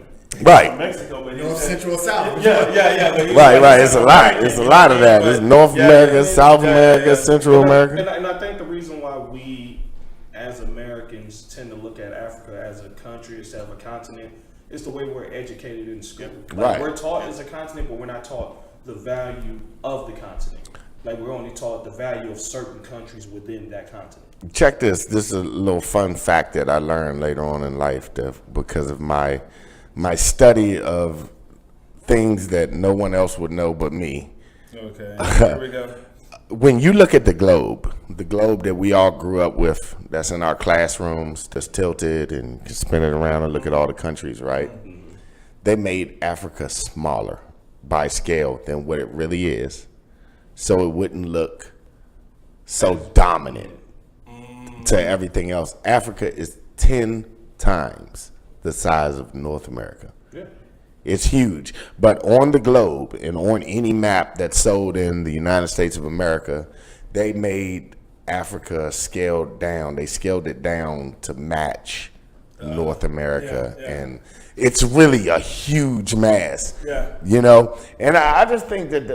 Right. From Mexico, but North, Central, South. Yeah. But Right. It's a lot. It's a lot of that. It's North America, South America, Central America. And I think the reason why we, as Americans, tend to look at Africa as a country instead of a continent is the way we're educated in school. Right. We're taught as a continent, but we're not taught the value of the continent. Like, we're only taught the value of certain countries within that continent. Check this. This is a little fun fact that I learned later on in life because of my study of things that no one else would know but me. Okay, here we go. When you look at the globe that we all grew up with, that's in our classrooms, that's tilted and you spin it around and look at all the countries, right? They made Africa smaller by scale than what it really is, so it wouldn't look so dominant to everything else. Africa is 10 times the size of North America. Yeah. It's huge. But on the globe and on any map that's sold in the United States of America, they made Africa scaled down. They scaled it down to match North America. Yeah. And it's really a huge mass. Yeah. And I just think that,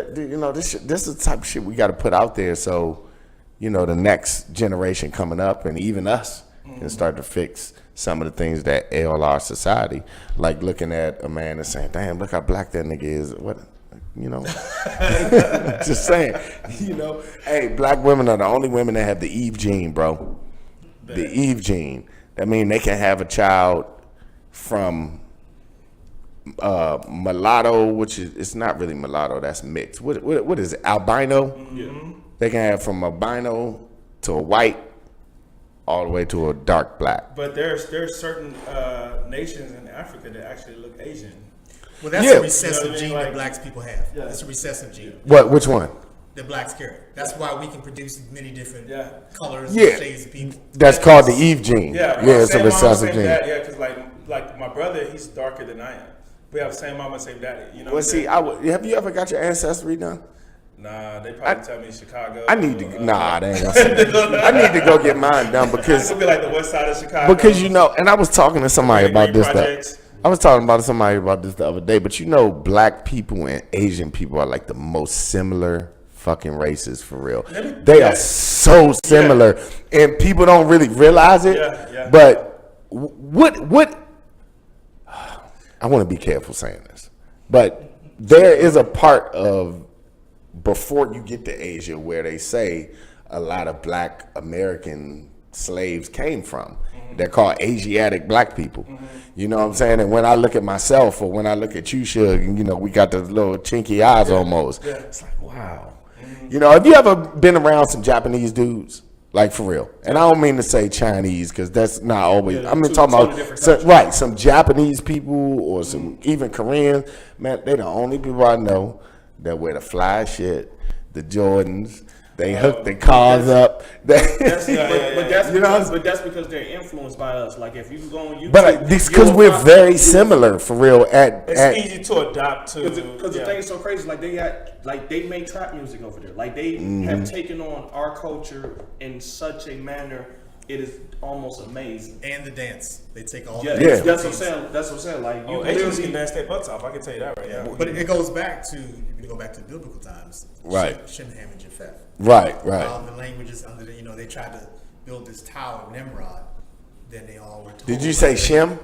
this is the type of shit we got to put out there so, the next generation coming up and even us can start to fix some of the things that ail our society, like looking at a man and saying, damn, look how black that nigga is. What, just saying, hey, black women are the only women that have the Eve gene, bro. The Eve gene. That means they can have a child from mulatto, which is, it's not really mulatto, that's mixed. What is it, albino? Mm-hmm. They can have from albino to a white, all the way to a dark black. But there's certain nations in Africa that actually look Asian. Well, that's Yeah. a recessive gene that Like- blacks people have. Yeah. That's a recessive gene Which one? that blacks carry. That's why we can produce many different Yeah. colors Yeah. and shades of people. That's called the Eve gene. Yeah, It's a same mama, recessive same gene. dad. Yeah, because like my brother, he's darker than I am. We have same mama, same daddy. You know. Well, what I'm see, saying? have you ever got your ancestry done? Nah, they probably tell me Chicago. I need to. Nah, they ain't gonna say that. I need to go get mine done because It's gonna be like the west side of Chicago. and I was talking to somebody about this Projects. stuff. I was talking about somebody about this the other day, but black people and Asian people are like the most similar fucking races for real. They are so similar, and people don't really realize it. Yeah. But what? I want to be careful saying this, but there is a part of before you get to Asia where they say a lot of black American slaves came from. They're called Asiatic black people. You know what I'm saying? And when I look at myself or when I look at you, Suge, we got the little chinky eyes almost. Yeah. It's like, wow. Have you ever been around some Japanese dudes? Like, for real. And I don't mean to say Chinese because that's not always. Yeah, I'm two talking totally about, different some Japanese people or some even Koreans. Man, they're the only people I know that wear the fly shit, the Jordans. They hook the cars up. But that's because they're influenced by us. Like, if you go on YouTube, But because we're very similar, for real. It's easy to adapt to. Because the thing is so crazy. Like, they make trap music over there. Like, they have taken on our culture in such a manner. It is almost amazing. And the dance. They take all Yeah, the Yeah. That's what I'm saying. Like, you Asians literally can dance their butts off. I can tell you that right now. But it goes back to, if you go back to biblical times. Right. Shim, Ham, and Japheth. Right. All the languages under they tried to build this tower of Nimrod. Then they all were told. Did you say Shim?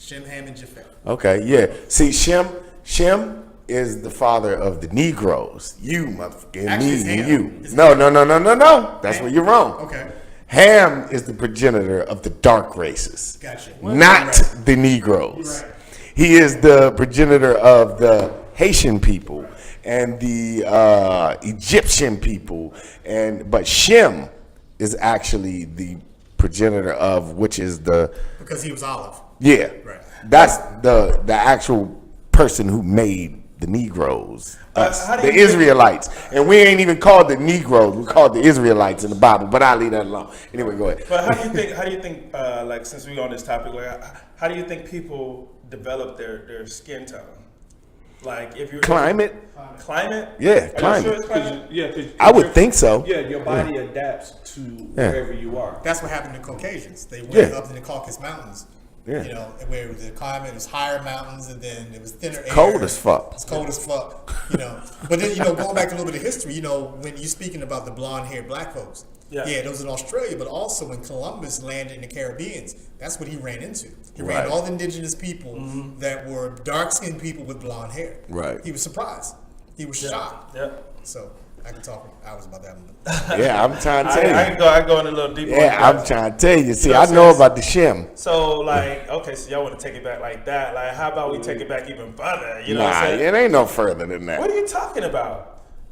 Shim, Ham, and Japheth. Okay, yeah. See, Shim is the father of the Negroes. You motherfucker, Actually, it's me and Ham. you. It's No. That's Ham. where you're wrong. Okay. Ham is the progenitor of the dark races, Gotcha. not Right. the Negroes. Right. He is the progenitor of the Haitian people and the Egyptian people, but Shem is actually the progenitor of which is the Because he was olive. yeah. Right. That's the actual person who made the Negroes, us, how do the you- Israelites, and we ain't even called the Negroes. We called the Israelites in the Bible. But I'll leave that alone. Anyway, go ahead. But how do you think, like, since we're on this topic, like, how do you think people develop their skin tone? Like, if you're Climate? climate, Yeah, Are you climate. sure it's climate? Yeah, 'cause I would think so. Yeah, your body adapts to wherever you are. That's what happened to Caucasians. They went Yeah. up in the Caucasus Mountains. Yeah. You know, where the climate was higher mountains and then it was thinner air. Cold as fuck. It's cold as fuck. You know. But then, you know, going back a little bit of history, you know, when you're speaking about the blonde haired black folks. Yeah. Those in Australia, but also when Columbus landed in the Caribbean, that's what he ran into. He Right. ran all the indigenous people that were dark skinned people with blonde hair. Right. He was surprised. He was shocked. Yeah. So I can talk hours about that one. Yeah, I'm trying to tell you. I go in a little deeper. Yeah, on I'm trying to tell you. See, You know I what I'm know saying? about the Shem. So, like, okay, so y'all want to take it back like that. Like, how about we take it back even further? You know what Nah, I'm saying? it ain't no further than that. What are you talking about?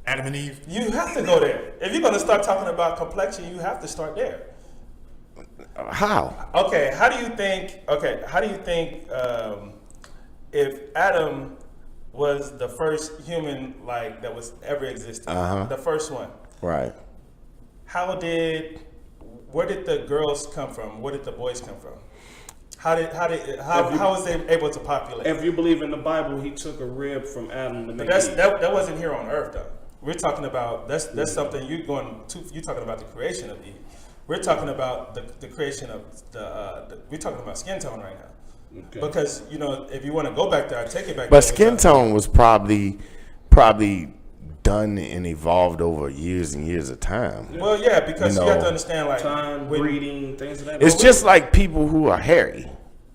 Adam and Eve. You have to go there. If you're going to start talking about complexion, you have to start there. How? Okay, how do you think if Adam was the first human, like, that was ever existed, the first one, Right. where did the girls come from? Where did the boys come from? How was they able to populate? If you believe in the Bible, he took a rib from Adam to But make Eve. that wasn't here on Earth, though. We're talking about that's something you're talking about the creation of Eve. We're talking about the creation of we're talking about skin tone right now. Okay. Because, you know, if you want to go back there, I take it back. But there, skin tone was probably done and evolved over years and years of time. Well, yeah, because You you have know, to understand, like, Time, breeding, things of that It's nature. just like people who are hairy,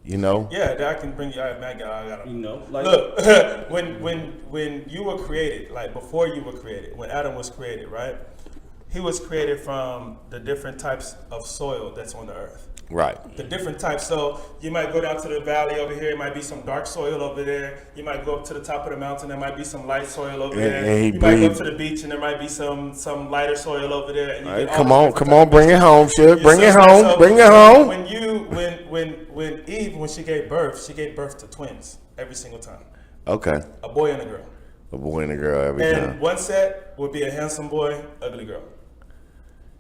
you know? Yeah, that I can bring you. I got You know, like Look, when you were created, like before you were created, when Adam was created, right? He was created from the different types of soil that's on the earth. Right. The different types. So you might go down to the valley over here. It might be some dark soil over there. You might go up to the top of the mountain. There might be some light soil over there. and he You might go breathed- to the beach and there might be some lighter soil over there. And you All right, get all come the on, different come on, bring it home, Shug. Bring it so- home, so bring it home. When Eve, when she gave birth to twins every single time, Okay. a boy and a girl. A boy and a girl every And time. one set would be a handsome boy, ugly girl.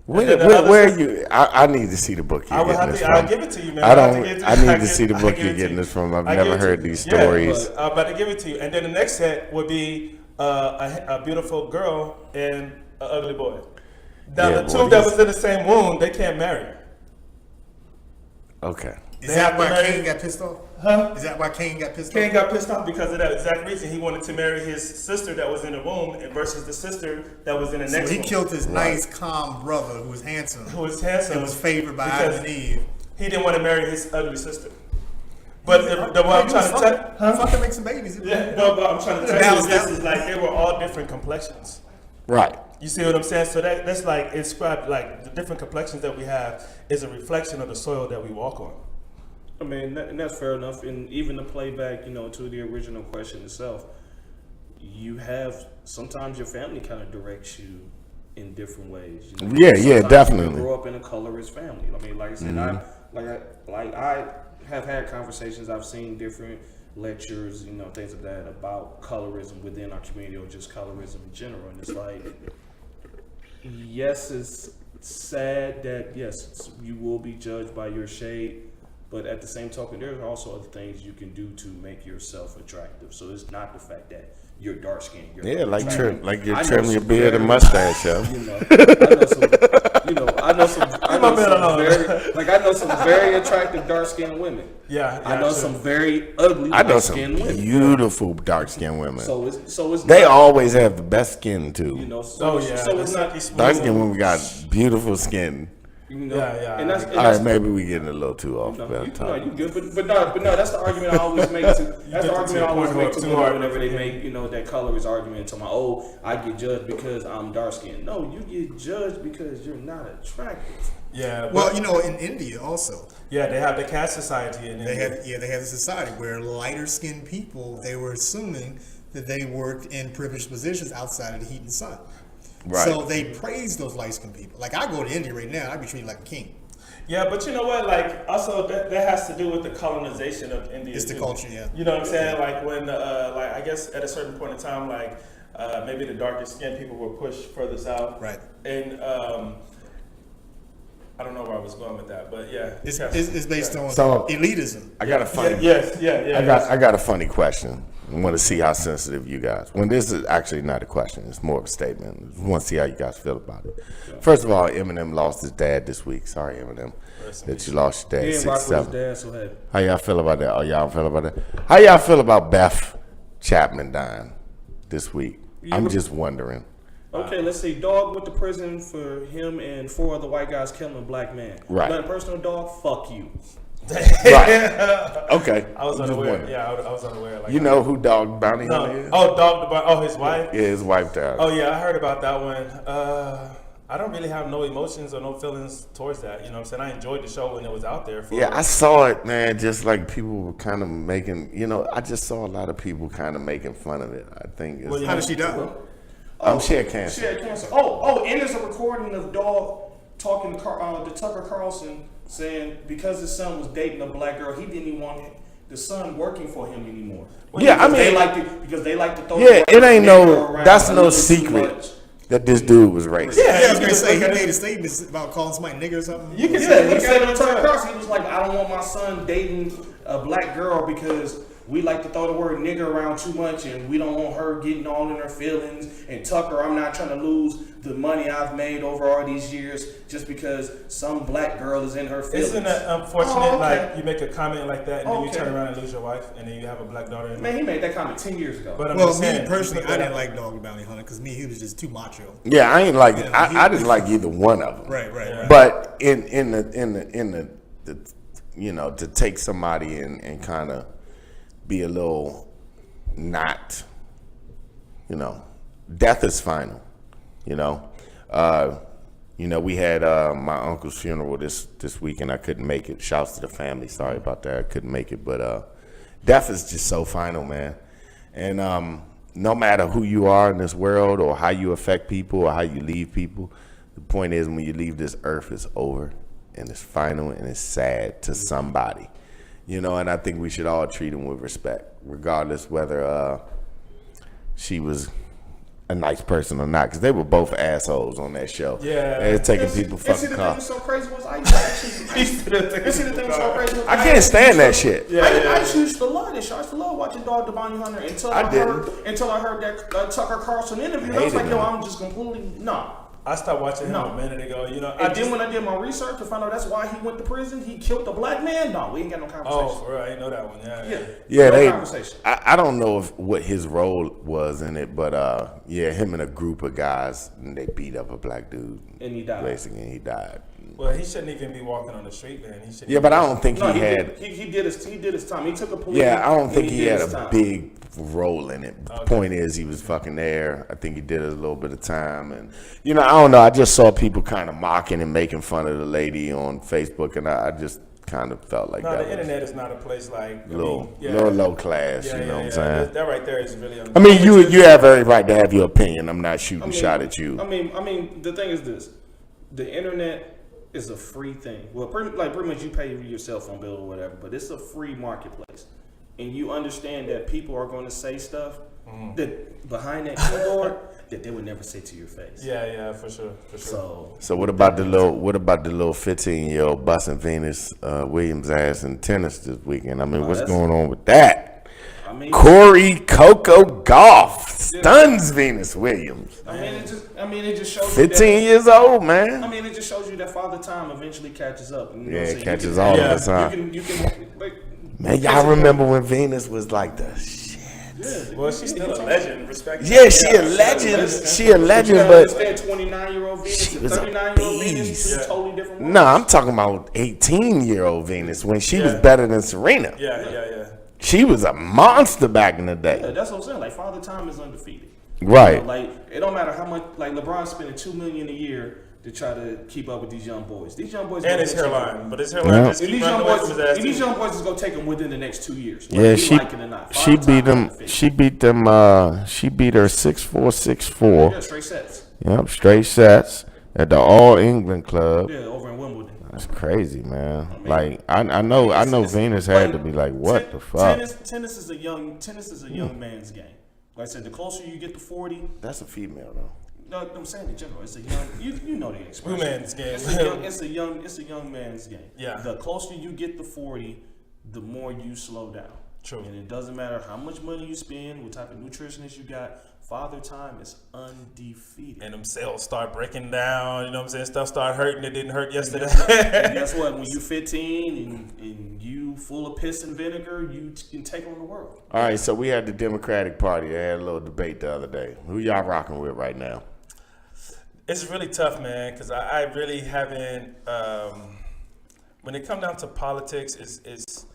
Where then the other are set- you? I need to see the book I you're would getting have this to. from. I'll give it to you, man. I I'll have to don't. give it to I you. need I'll to see the I'll book give you're it to getting you. this from. I've I'll never give it to heard you. these Yeah, stories. I'm about to give it to you. And then the next set would be a beautiful girl and an ugly boy. Now Yeah, the boy, two that these- was in the same womb, they can't marry. Okay. Is They that have why to marry- Cain got pissed off? Huh? Is that why Cain got pissed Cain off? got pissed off because of that exact reason. He wanted to marry his sister that was in the womb and versus the sister that was in the So next he womb. killed his nice, calm brother who was handsome. Who was handsome. And was favored by because Adam and Eve. He didn't want to marry his ugly sister. But what I'm trying to tell, Fucking make some babies. yeah, no, but I'm trying to tell you Balance this out. is like they were all different complexions. Right. You see what I'm saying? So that's like it's described like the different complexions that we have is a reflection of the soil that we walk on. I mean, and that's fair enough. And even to play back, you know, to the original question itself, you have sometimes your family kind of directs you in different ways. You know? Yeah, Sometimes definitely. You grow up in a colorist family. I mean, like I said, I have had conversations. I've seen different lectures, you know, things like that about colorism within our community or just colorism in general. And it's like, yes, it's sad that yes, you will be judged by your shade. But at the same token, there are also other things you can do to make yourself attractive. So it's not the fact that you're dark skinned. Yeah, like you're I know trimming your some beard and very- mustache, yo. I know some very attractive dark skinned women. Yeah, I know sure. some very ugly I know light some skinned women. beautiful dark skinned women. So it's They not, always have the best skin too. you know. So, Oh, yeah, so the it's not. silky smooth. Dark skinned women got beautiful skin. You know? Yeah. And that's, All right, maybe we getting a little too off. No, the you topic. good, but no, that's the argument I always make. That's the argument I always make to too women hard. whenever they make, that colorist argument to my, I get judged because I'm dark skinned. No, you get judged because you're not attractive. Yeah. Well, in India also, Yeah, they have the caste society in they India. have a society where lighter skinned people, they were assuming that they worked in privileged positions outside of the heat and sun. Right. So they praise those light skinned people. Like I go to India right now, I'd be treated like a king. Yeah, but you know what? Like, also that has to do with the colonization of India. It's the too. culture, yeah. You know what I'm saying? Like when, I guess at a certain point in time, like maybe the darker skinned people were pushed further south. Right. And I don't know where I was going with that, but yeah. It's based on So- elitism. I got a funny. Yeah. I got a funny question. I want to see how sensitive you guys. When this is actually not a question, it's more of a statement. I want to see how you guys feel about it. First of all, Eminem lost his dad this week. Sorry, Eminem, that you lost your dad. He didn't rock with his 6'7". dad, so hey. How y'all feel about that? Oh, y'all feel about that? How y'all feel about Beth Chapman dying this week? I'm just wondering. Okay, let's see. Dog went to prison for him and 4 other white guys killing a black man. Right. Not a personal dog. Fuck you. Right. Okay. I was I'm just unaware. wondering. Yeah, I was unaware. Like, You know who Dog Bounty No. Hunter is? Oh, his wife? Yeah, his wife died. Oh, yeah, I heard about that one. I don't really have no emotions or no feelings towards that. You know what I'm saying? I enjoyed the show when it was out there. Yeah, I saw it, man. Just like people were kind of making, I just saw a lot of people kind of making fun of it. I think it's. Well, you How did she die? She had cancer. She had cancer. And there's a recording of Dog talking to Tucker Carlson saying because his son was dating a black girl, he didn't even want the son working for him anymore. Yeah, I Because they like to throw. Yeah, the it ain't nigger around that's a no little too secret much. that this dude was racist. Yeah, I was you gonna can say he look at made it. a statement about calling somebody nigger or something. You can Yeah, say, he look said at on it Tucker on Carlson, he was like, I don't want my son dating a black girl because we like to throw the word nigger around too much and we don't want her getting all in her feelings. And Tucker, I'm not trying to lose the money I've made over all these years just because some black girl is in her feelings. Isn't it unfortunate, Oh, okay. like, you make a comment like that and then you Okay. turn around and lose your wife and then you have a black daughter? In Man, he made that comment 10 years ago. But I'm Well, just saying, me personally, you put I that didn't out. like Dog the Bounty Hunter because he was just too macho. Yeah, I ain't like Yeah, I didn't like either one of them. Right. But in the to take somebody and kind of be a little not, death is final. We had my uncle's funeral this week and I couldn't make it. Shouts to the family. Sorry about that. I couldn't make it, but death is just so final, man. And no matter who you are in this world or how you affect people or how you leave people, the point is when you leave this earth, it's over and it's final and it's sad to somebody. And I think we should all treat them with respect, regardless whether she was a nice person or not, because they were both assholes on that show. Yeah. They were taking people see fucking the thing cars. was so crazy was I used to actually. I can't stand that shit. I used to love this show. I used to love watching Dog the Bounty Hunter until I heard that Tucker Carlson interview. I was Hated like, yo, him. I'm just completely no. I stopped watching him No. a minute ago. And then when I did my research to find out that's why he went to prison, he killed a black man. No, we ain't got no conversation. Oh, for real, I didn't know that one. Yeah, no they. conversation. I don't know what his role was in it, but him and a group of guys, and they beat up a black dude, And he died. basically, and he died. Well, he shouldn't even be walking on the street, man. He shouldn't. Yeah, but I don't think No, he had. he did his time. He took a plea. Yeah, I don't think and he did had his a time. big role in it. The point is, he was fucking there. I think he did a little bit of time, and I don't know. I just saw people kind of mocking and making fun of the lady on Facebook, and I just kind of felt like No, that the was internet is not a place like little low class. Yeah, you know what I'm yeah. saying? That right there is really. I mean, you have every right to have your opinion. I'm not shooting shot at you. I mean, the thing is this: the internet is a free thing. Well, pretty much you pay your cell phone bill or whatever, but it's a free marketplace, and you understand that people are going to say stuff that behind that keyboard that they would never say to your face. Yeah, for sure. So what about the little 15-year-old busting Venus Williams ass in tennis this weekend? I mean, what's going on with that? I mean, Corey Coco Golf stuns Venus Williams. it just shows. 15 years old, man. I mean, it just shows you that Father Time eventually catches up. You know Yeah, what I'm it saying? catches all of us, huh? You can like. Man, y'all remember when Venus was like the shit? Well, she's still a legend. Respect. Yeah, she a legend. She a legend, but 29-year-old Venus, she was a 39-year-old Venus, beast. two totally different ones. No, I'm talking about 18-year-old Venus when she was better than Serena. Yeah. She was a monster back in the day. Yeah, that's what I'm saying. Like Father Time is undefeated. Right. You know, like it don't matter how much. Like LeBron's spending $2 million a year to try to keep up with these young boys. These young boys And his hairline, but his hairline just And keep these young running away boys, from his ass. and these too. young boys is gonna take them within the next 2 years. Yeah, whether she you like it or not. she Father beat Time them. undefeated. She beat them. She beat her 6-4, 6-4. Yeah, straight sets. Yep, straight sets at the All England Club. Yeah, over in Wimbledon. That's crazy, man. Like I know Venus had to be like, what the fuck? Tennis is a young man's game. Like I said, the closer you get to 40, That's a female though. no, I'm saying in general, it's a young. You know the expression. Women's game. It's a young man's game. Yeah. The closer you get to 40, the more you slow down. True. And it doesn't matter how much money you spend, what type of nutritionist you got. Father Time is undefeated. And them cells start breaking down. You know what I'm saying? Stuff start hurting. It didn't hurt yesterday. And guess what? When you 15 and you full of piss and vinegar, you can take on the world. All right, so we had the Democratic Party. They had a little debate the other day. Who y'all rocking with right now? It's really tough, man, because I really haven't. When it comes down to politics, it's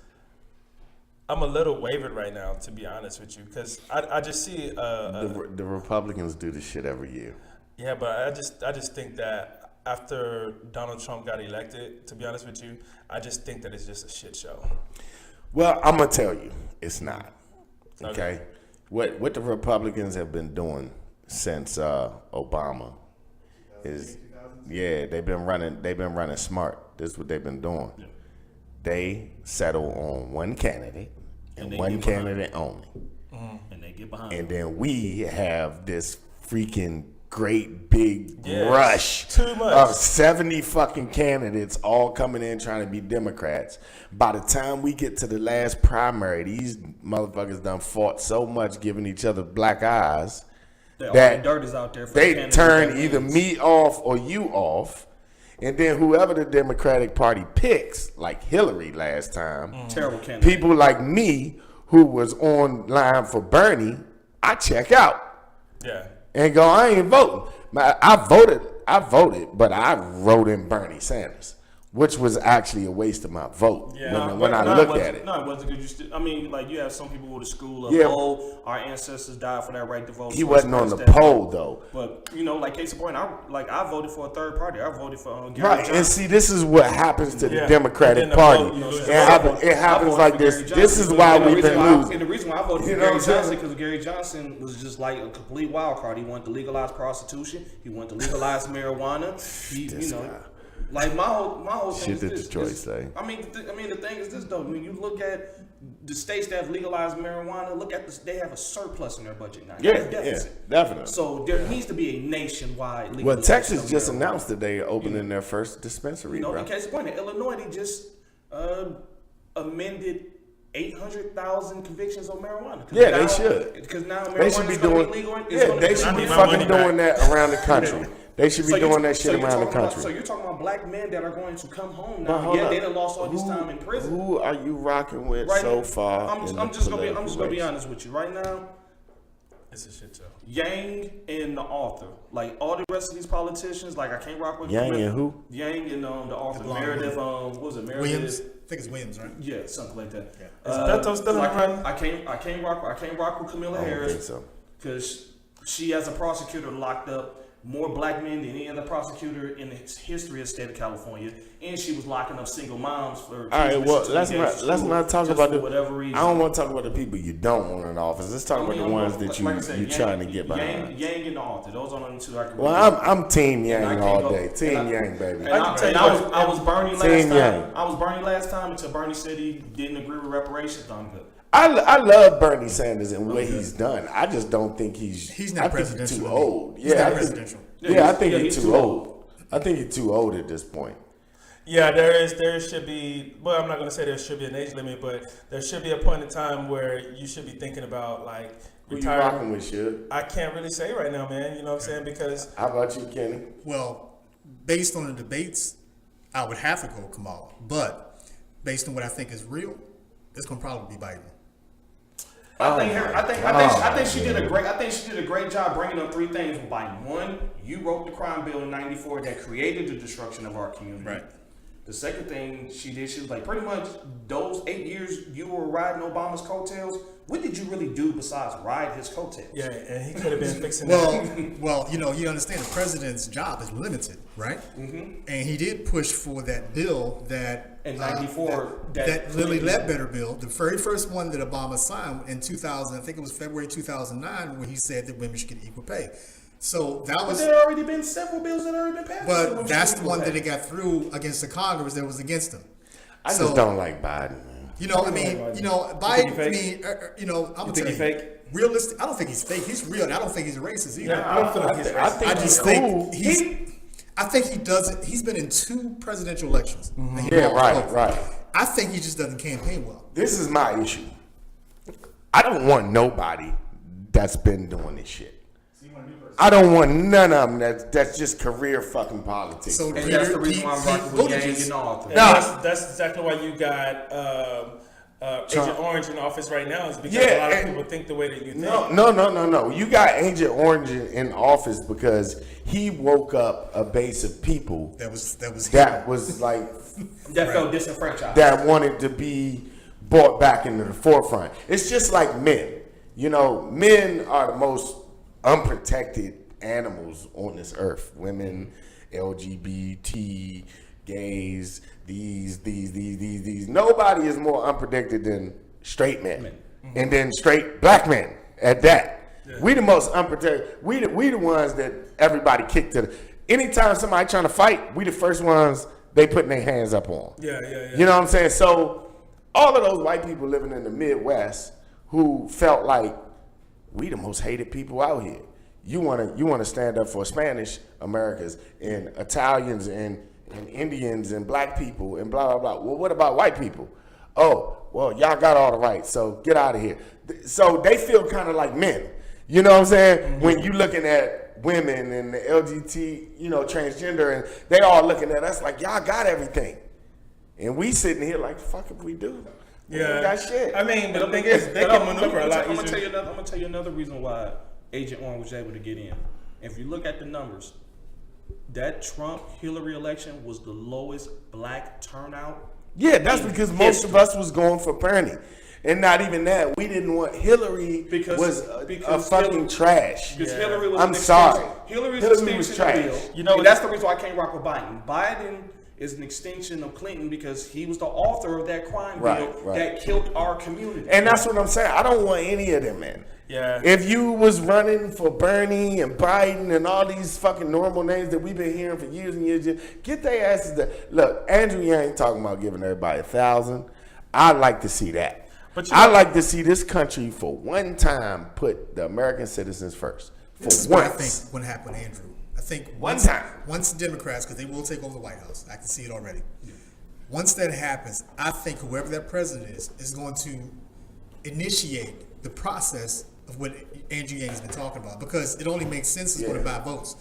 I'm a little wavered right now, to be honest with you, because I just see The Republicans do this shit every year. yeah, but I just think that after Donald Trump got elected, to be honest with you, I just think that it's just a shit show. Well, I'm gonna tell you, it's not. Okay, Okay. What the Republicans have been doing since Obama is, yeah, they've been running smart. This is what they've been doing. Yeah. They settle on one candidate and they one get behind candidate only. And they get behind. And then we have this freaking great big Yes, rush too much. of 70 fucking candidates all coming in trying to be Democrats. By the time we get to the last primary, these motherfuckers done fought so much giving each other black eyes All that the dirt is out there. For the they candidates turn that either wins. me off or you off. And then whoever the Democratic Party picks, like Hillary last time, Terrible candidate. people like me who was online for Bernie, I check out Yeah. and go, I ain't voting. I voted, but I wrote in Bernie Sanders, which was actually a waste of my vote Yeah. when I looked at it. No, it wasn't good. I mean, like you have some people with a school of, Yeah. our ancestors died for that right to vote. He so wasn't it's on the past that poll vote. though. But like case in point, I voted for a third party. I voted for Gary Right, Johnson. and see, this is what happens to the Yeah. Democratic And then the Party. vote, you know, It happens like this. This is why we've been losing. And the reason why I voted for You know Gary what I'm saying? Johnson because Gary Johnson was just like a complete wild card. He wanted to legalize prostitution. He wanted to legalize marijuana. This guy. Like my whole thing Shit is that this. Detroit is- say. I mean, the thing is this though. When you look at the states that have legalized marijuana, look at this. They have a surplus in their budget now. Yeah, They have a deficit. yeah, definitely. So there needs to be a nationwide. Well, legalization Texas of just marijuana. announced that they are opening their first dispensary, You know, bro. in case of point, in Illinois, they just amended 800,000 convictions on marijuana. Yeah, they should. Because now They should marijuana be is going doing. to be legal. It's Yeah, gonna they be should I be need my fucking money doing back. that around the country. They should be doing that shit around the So country. you're talking about black men that are going to come home But now. hold Yeah, up. they done lost all this time in prison. Who are you rocking with Right so now, far? I'm just gonna be honest with you. Right now, It's a shit show. Yang and the author, like all the rest of these politicians, like I can't rock with Yang them. and who? Yang and the author blonde Meredith. What was it? Meredith Williams. I think it's Williams, right? Yeah, something like that. Yeah. Is Beto still in the run? I can't rock with Camilla I don't Harris think so. because she, as a prosecutor, locked up more black men than any other prosecutor in the history of the state of California, and she was locking up single moms for. All right, well, 2 let's days not of let's school not talk just about for the. whatever reason. I don't want to talk about the people you don't want in office. Let's talk about the ones that like I said, you Yang- trying to get behind. Yang and the author. Those are the only two I can. Well, I'm Team I Yang can't all go- day. Team and I- Yang, baby. And I can tell you I was Bernie last Team time. Yang. I was Bernie last time until Bernie said he didn't agree with reparations. I'm good. I love Bernie Sanders and what he's done. I just don't think He's not I think presidential. He's too old. He's not presidential. Yeah, I think he's too old. I think he's too old at this point. Yeah, there should be. Well, I'm not going to say there should be an age limit, but there should be a point in time where you should be thinking about like Who you retiring. rocking with, Shug? I can't really say right now, man. You know what I'm saying? Because How about you, Kenny? Well, based on the debates, I would have to go Kamala. But based on what I think is real, it's going to probably be Biden. I think she did a great job bringing up three things. By one, you wrote the crime bill in '94 that created the destruction of our community. Right. The second thing she did, she was like, pretty much those 8 years you were riding Obama's coattails, what did you really do besides ride his coattails? Yeah, and he could have been fixing that. Well, you understand the president's job is limited, right? Mm-hmm. And he did push for that bill that in '94 that Lilly Ledbetter bill, the very first one that Obama signed in 2000. I think it was February 2009, where he said that women should get equal pay. So that was. But there had already been several bills that had already been passed. But that's the one that it got through against the Congress that was against him. I just don't like Biden, man. Biden. I'm gonna tell you, fake? realistic. I don't think he's fake. He's real. And I don't think he's racist either. I don't feel like he's racist. I think I just think he doesn't. He's been in 2 presidential elections. Mm-hmm. Yeah, right. I think he just doesn't campaign well. This is my issue. I don't want nobody that's been doing this shit. I don't want none of them that's just career fucking politics. So and that's the reason why I'm rocking with Yang in office. That's exactly why you got Agent Orange in office right now, is because a lot of people think the way that you think. No. You got Agent Orange in office because he woke up a base of people that was like that felt disenfranchised, that wanted to be brought back into the forefront. It's just like men. Men are the most unprotected animals on this earth. Women, LGBT, gays, these. Nobody is more unprotected than straight men. Mm-hmm. And then straight black men at that. Yeah. We the most unprotected. We the ones that everybody kick to the. Anytime somebody trying to fight, we the first ones they putting their hands up on. Yeah. You know what I'm saying? So all of those white people living in the Midwest who felt like we the most hated people out here. You wanna stand up for Spanish Americans and Italians and Indians and black people and blah blah blah. Well, what about white people? Oh, well, y'all got all the rights, so get out of here. So they feel kind of like men. You know what I'm saying? Mm-hmm. When you looking at women and the LGBT, transgender, and they all looking at us like y'all got everything, and we sitting here like fuck if we do. We ain't got shit. I mean, but the thing is, they can maneuver a lot easier. I'm gonna tell you another reason why Agent Orange was able to get in. If you look at the numbers, that Trump-Hillary election was the lowest black turnout. Yeah, that's because most of us was going for Bernie. And not even that. We didn't want Hillary because fucking trash. Because Hillary was I'm sorry. Hillary was trash. And that's the reason why I can't rock with Biden. Biden is an extension of Clinton because he was the author of that crime bill that killed our community. And that's what I'm saying. I don't want any of them, man. Yeah. If you was running for Bernie and Biden and all these fucking normal names that we've been hearing for years and years, get their asses there. Look, Andrew Yang talking about giving everybody $1,000. I'd like to see that. But I'd like to see this country for one time put the American citizens first. This is what I think would happen, Andrew. I think once the Democrats, because they will take over the White House, I can see it already. Yeah. Once that happens, I think whoever that president is going to initiate the process of what Andrew Yang has been talking about, because it only makes sense to buy votes.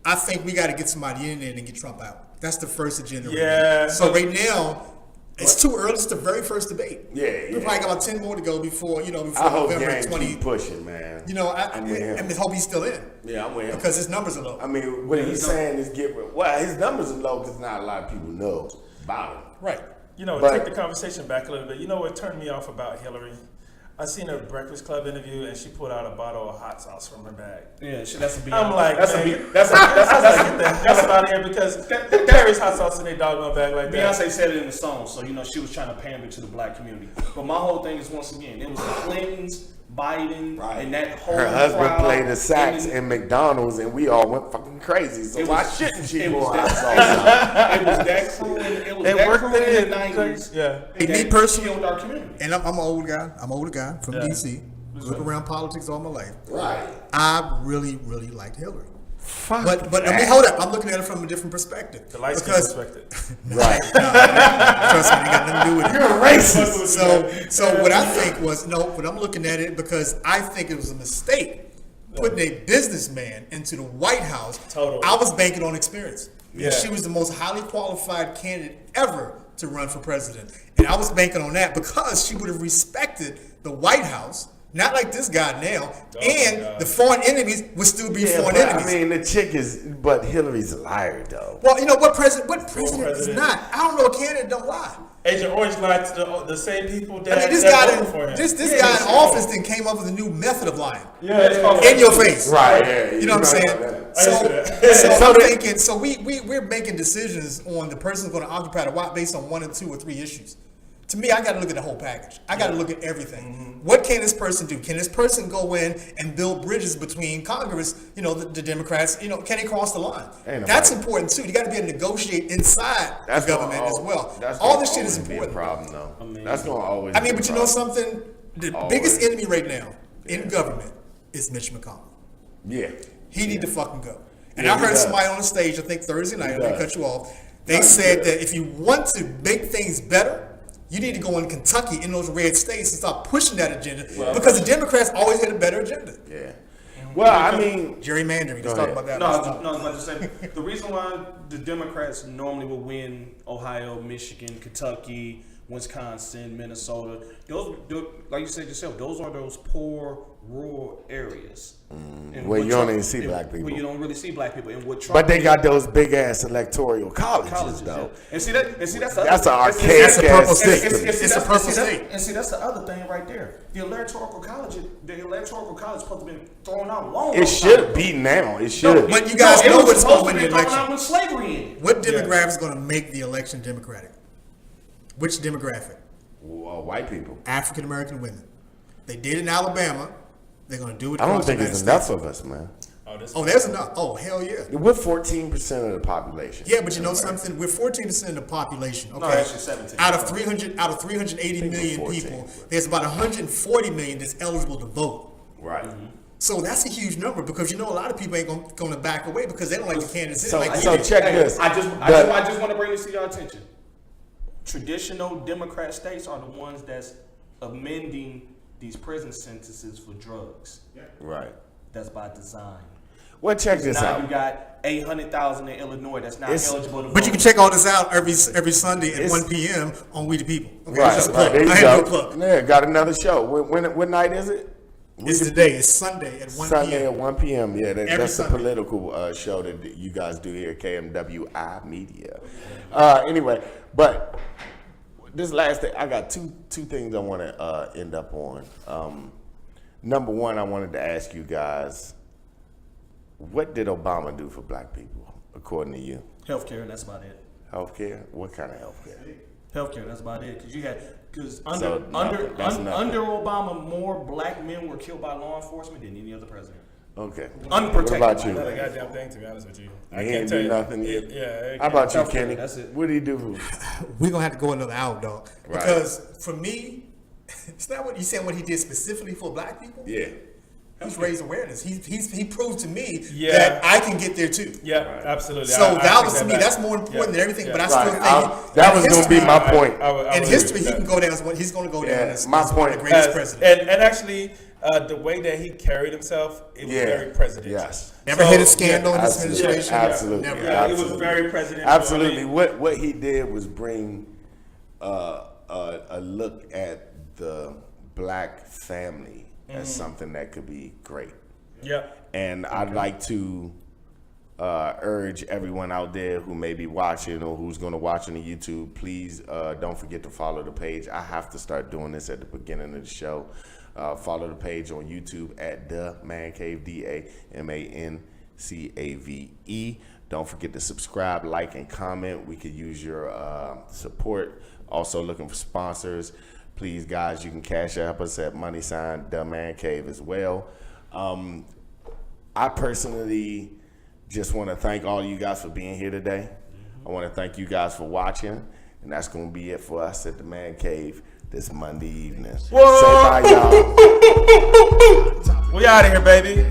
I think we got to get somebody in there and get Trump out. That's the first agenda. Yeah. So right now, it's too early. It's the very first debate. Yeah. We probably got about 10 more to go before I November hope 20. Keep pushing, man. I hope he's still in. Yeah, I'm with him. Because his numbers are low. I mean, what he's saying is his numbers are low because not a lot of people know about him. Right. Take the conversation back a little bit. You know what turned me off about Hillary? I seen her Breakfast Club interview and she pulled out a bottle of hot sauce from her bag. Yeah, that's a B. I'm like, that's about here because who carries hot sauce in their doggone bag like that? Beyonce said it in the song, so she was trying to pander to the black community. But my whole thing is, once again, it was the Clintons, Biden, and that whole her husband crowd played the sax in McDonald's and we all went fucking crazy. So why shouldn't she pour hot sauce? It was that crew. It was that crew in the 90s. Yeah. Me personally, killed our community. And I'm an old guy. I'm an older guy from D.C. Grew up around politics all my life. Right. I really, really liked Hillary. But I mean, hold up. I'm looking at it from a different perspective. The light skin perspective. Right. Trust me, it got nothing to do with it. You're a racist. So what I think was, what I'm looking at it because I think it was a mistake putting a businessman into the White House. Totally. I was banking on experience. Yeah. She was the most highly qualified candidate ever to run for president. And I was banking on that because she would have respected the White House, Not like this guy now. Oh, And God. the foreign enemies would still be Yeah, foreign but, enemies. I mean, the chick is, but Hillary's a liar, though. Well, you know what president is president. not? I don't know a candidate don't lie. Agent Orange lied to the same people that, I mean, this that guy, voted for him. this guy in office then came up with a new method of lying. Yeah, In your face. Right, yeah. You know what I'm saying? I So, see that. so I'm thinking, so we're making decisions on the person who's going to occupy the White based on 1 or 2 or 3 issues. To me, I got to look at the whole package. I got to look at everything. Mm-hmm. What can this person do? Can this person go in and build bridges between Congress, you know, the Democrats, you know, can they cross the line? Ain't That's nobody- important too. You got to be able to negotiate inside the government as well. That's All gonna this shit is always be a important. problem, though. That's going to always I mean, be a but you know problem. something? The Always. biggest enemy right now in government is Mitch McConnell. Yeah. He need to fucking go. And Yeah, I he heard does. somebody on the stage, I think Thursday night, He I didn't does. cut you off. They said that if you want to make things better, you need to go in Kentucky in those red states and start pushing that agenda because the Democrats always had a better agenda. Yeah. Well, I mean, Gerrymandering. Let's Go talk ahead. about that. No, last time. I was about to say the reason why the Democrats normally will win Ohio, Michigan, Kentucky, Wisconsin, Minnesota. Those, like you said yourself, those are those poor rural areas. And where what you don't Trump- even see and black people. Where you don't really see black people. And what Trump but they did- got those big ass electoral colleges, though. yeah. And see that's the That's other an thing. archaic That's a purple ass state. system. It's a purple state. And see, that's the other thing right there. The electoral college supposed to be thrown out long. It should be now. It should. But you guys it know was what's going supposed to win be the thrown election. out when slavery ended. What demographic is going to make the election democratic? Which demographic? White people. African American women. They did it in Alabama. They're going to do it. I don't across the think it's United enough States. of us, man. Oh, there's enough. Oh, hell yeah. We're 14% of the population. Yeah, but you know something? We're 14% of the population. Okay, No, actually 17. Out of 380 million 14. people, there's about 140 million that's eligible to vote. Right. So that's a huge number because you know a lot of people ain't going to back away because they don't like the candidates. So, like so we did. check this. I just want to bring this to your attention. Traditional Democrat states are the ones that's amending these prison sentences for drugs. Right. That's by design. Well, check this Now out. you got 800,000 in Illinois that's not It's- eligible to vote. But you can check all this out every Sunday at It's- 1 p.m. on We the People. Okay, Right, just a right. plug. There you I had no go. plug. Yeah, got another show. What night is it? It's today. It's Sunday at 1 Sunday p.m. at 1 p.m. Yeah, Every that's Sunday. a political show that you guys do here at KMWI Media. Anyway, but this last thing, I got two things I want to end up on. Number one, I wanted to ask you guys, what did Obama do for black people, according to you? Healthcare, that's about it. Healthcare? What kind of healthcare? Healthcare, that's about it. Because So, under nothing. That's nothing. under Obama, more black men were killed by law enforcement than any other president. Okay. Unprotected. What about you? Not a goddamn thing, to be honest with you. I He can't ain't tell do you. nothing. Yeah. How about you, Healthcare, Kenny? that's it. What do you do? We're gonna have to go another hour, dog. Right. Because for me, it's not what you saying. What he did specifically for black people. Yeah. He's raised awareness. He proved to me Yeah. that I can get there too. Yeah, absolutely. So I that take was to me. back. That's more important Yeah, than everything. yeah. But I still Right. think That in was going to be history- my point. I would In agree history, with he that. can go down as one. He's going to go down Yeah, as my as one of point- the greatest As- presidents. and actually, the way that he carried himself, it was Yeah. very presidential. Yes. Never So, hit a scandal in this Absolutely. administration. Absolutely. Never. Yeah, it was Absolutely. very presidential. Absolutely. I mean, What he did was bring a look at the black family as something that could be great. yeah. And I'd like to urge everyone out there who may be watching or who's going to watch on the YouTube, please don't forget to follow the page. I have to start doing this at the beginning of the show. Follow the page on YouTube at The MANCAVE, DAMANCAVE. Don't forget to subscribe, like, and comment. We could use your support. Also looking for sponsors. Please, guys, you can cash app us at # The MANCAVE as well. I personally just want to thank all you guys for being here today. I want to thank you guys for watching, and that's going to be it for us at the Man Cave this Monday evening. Say bye, y'all. We out of here, baby.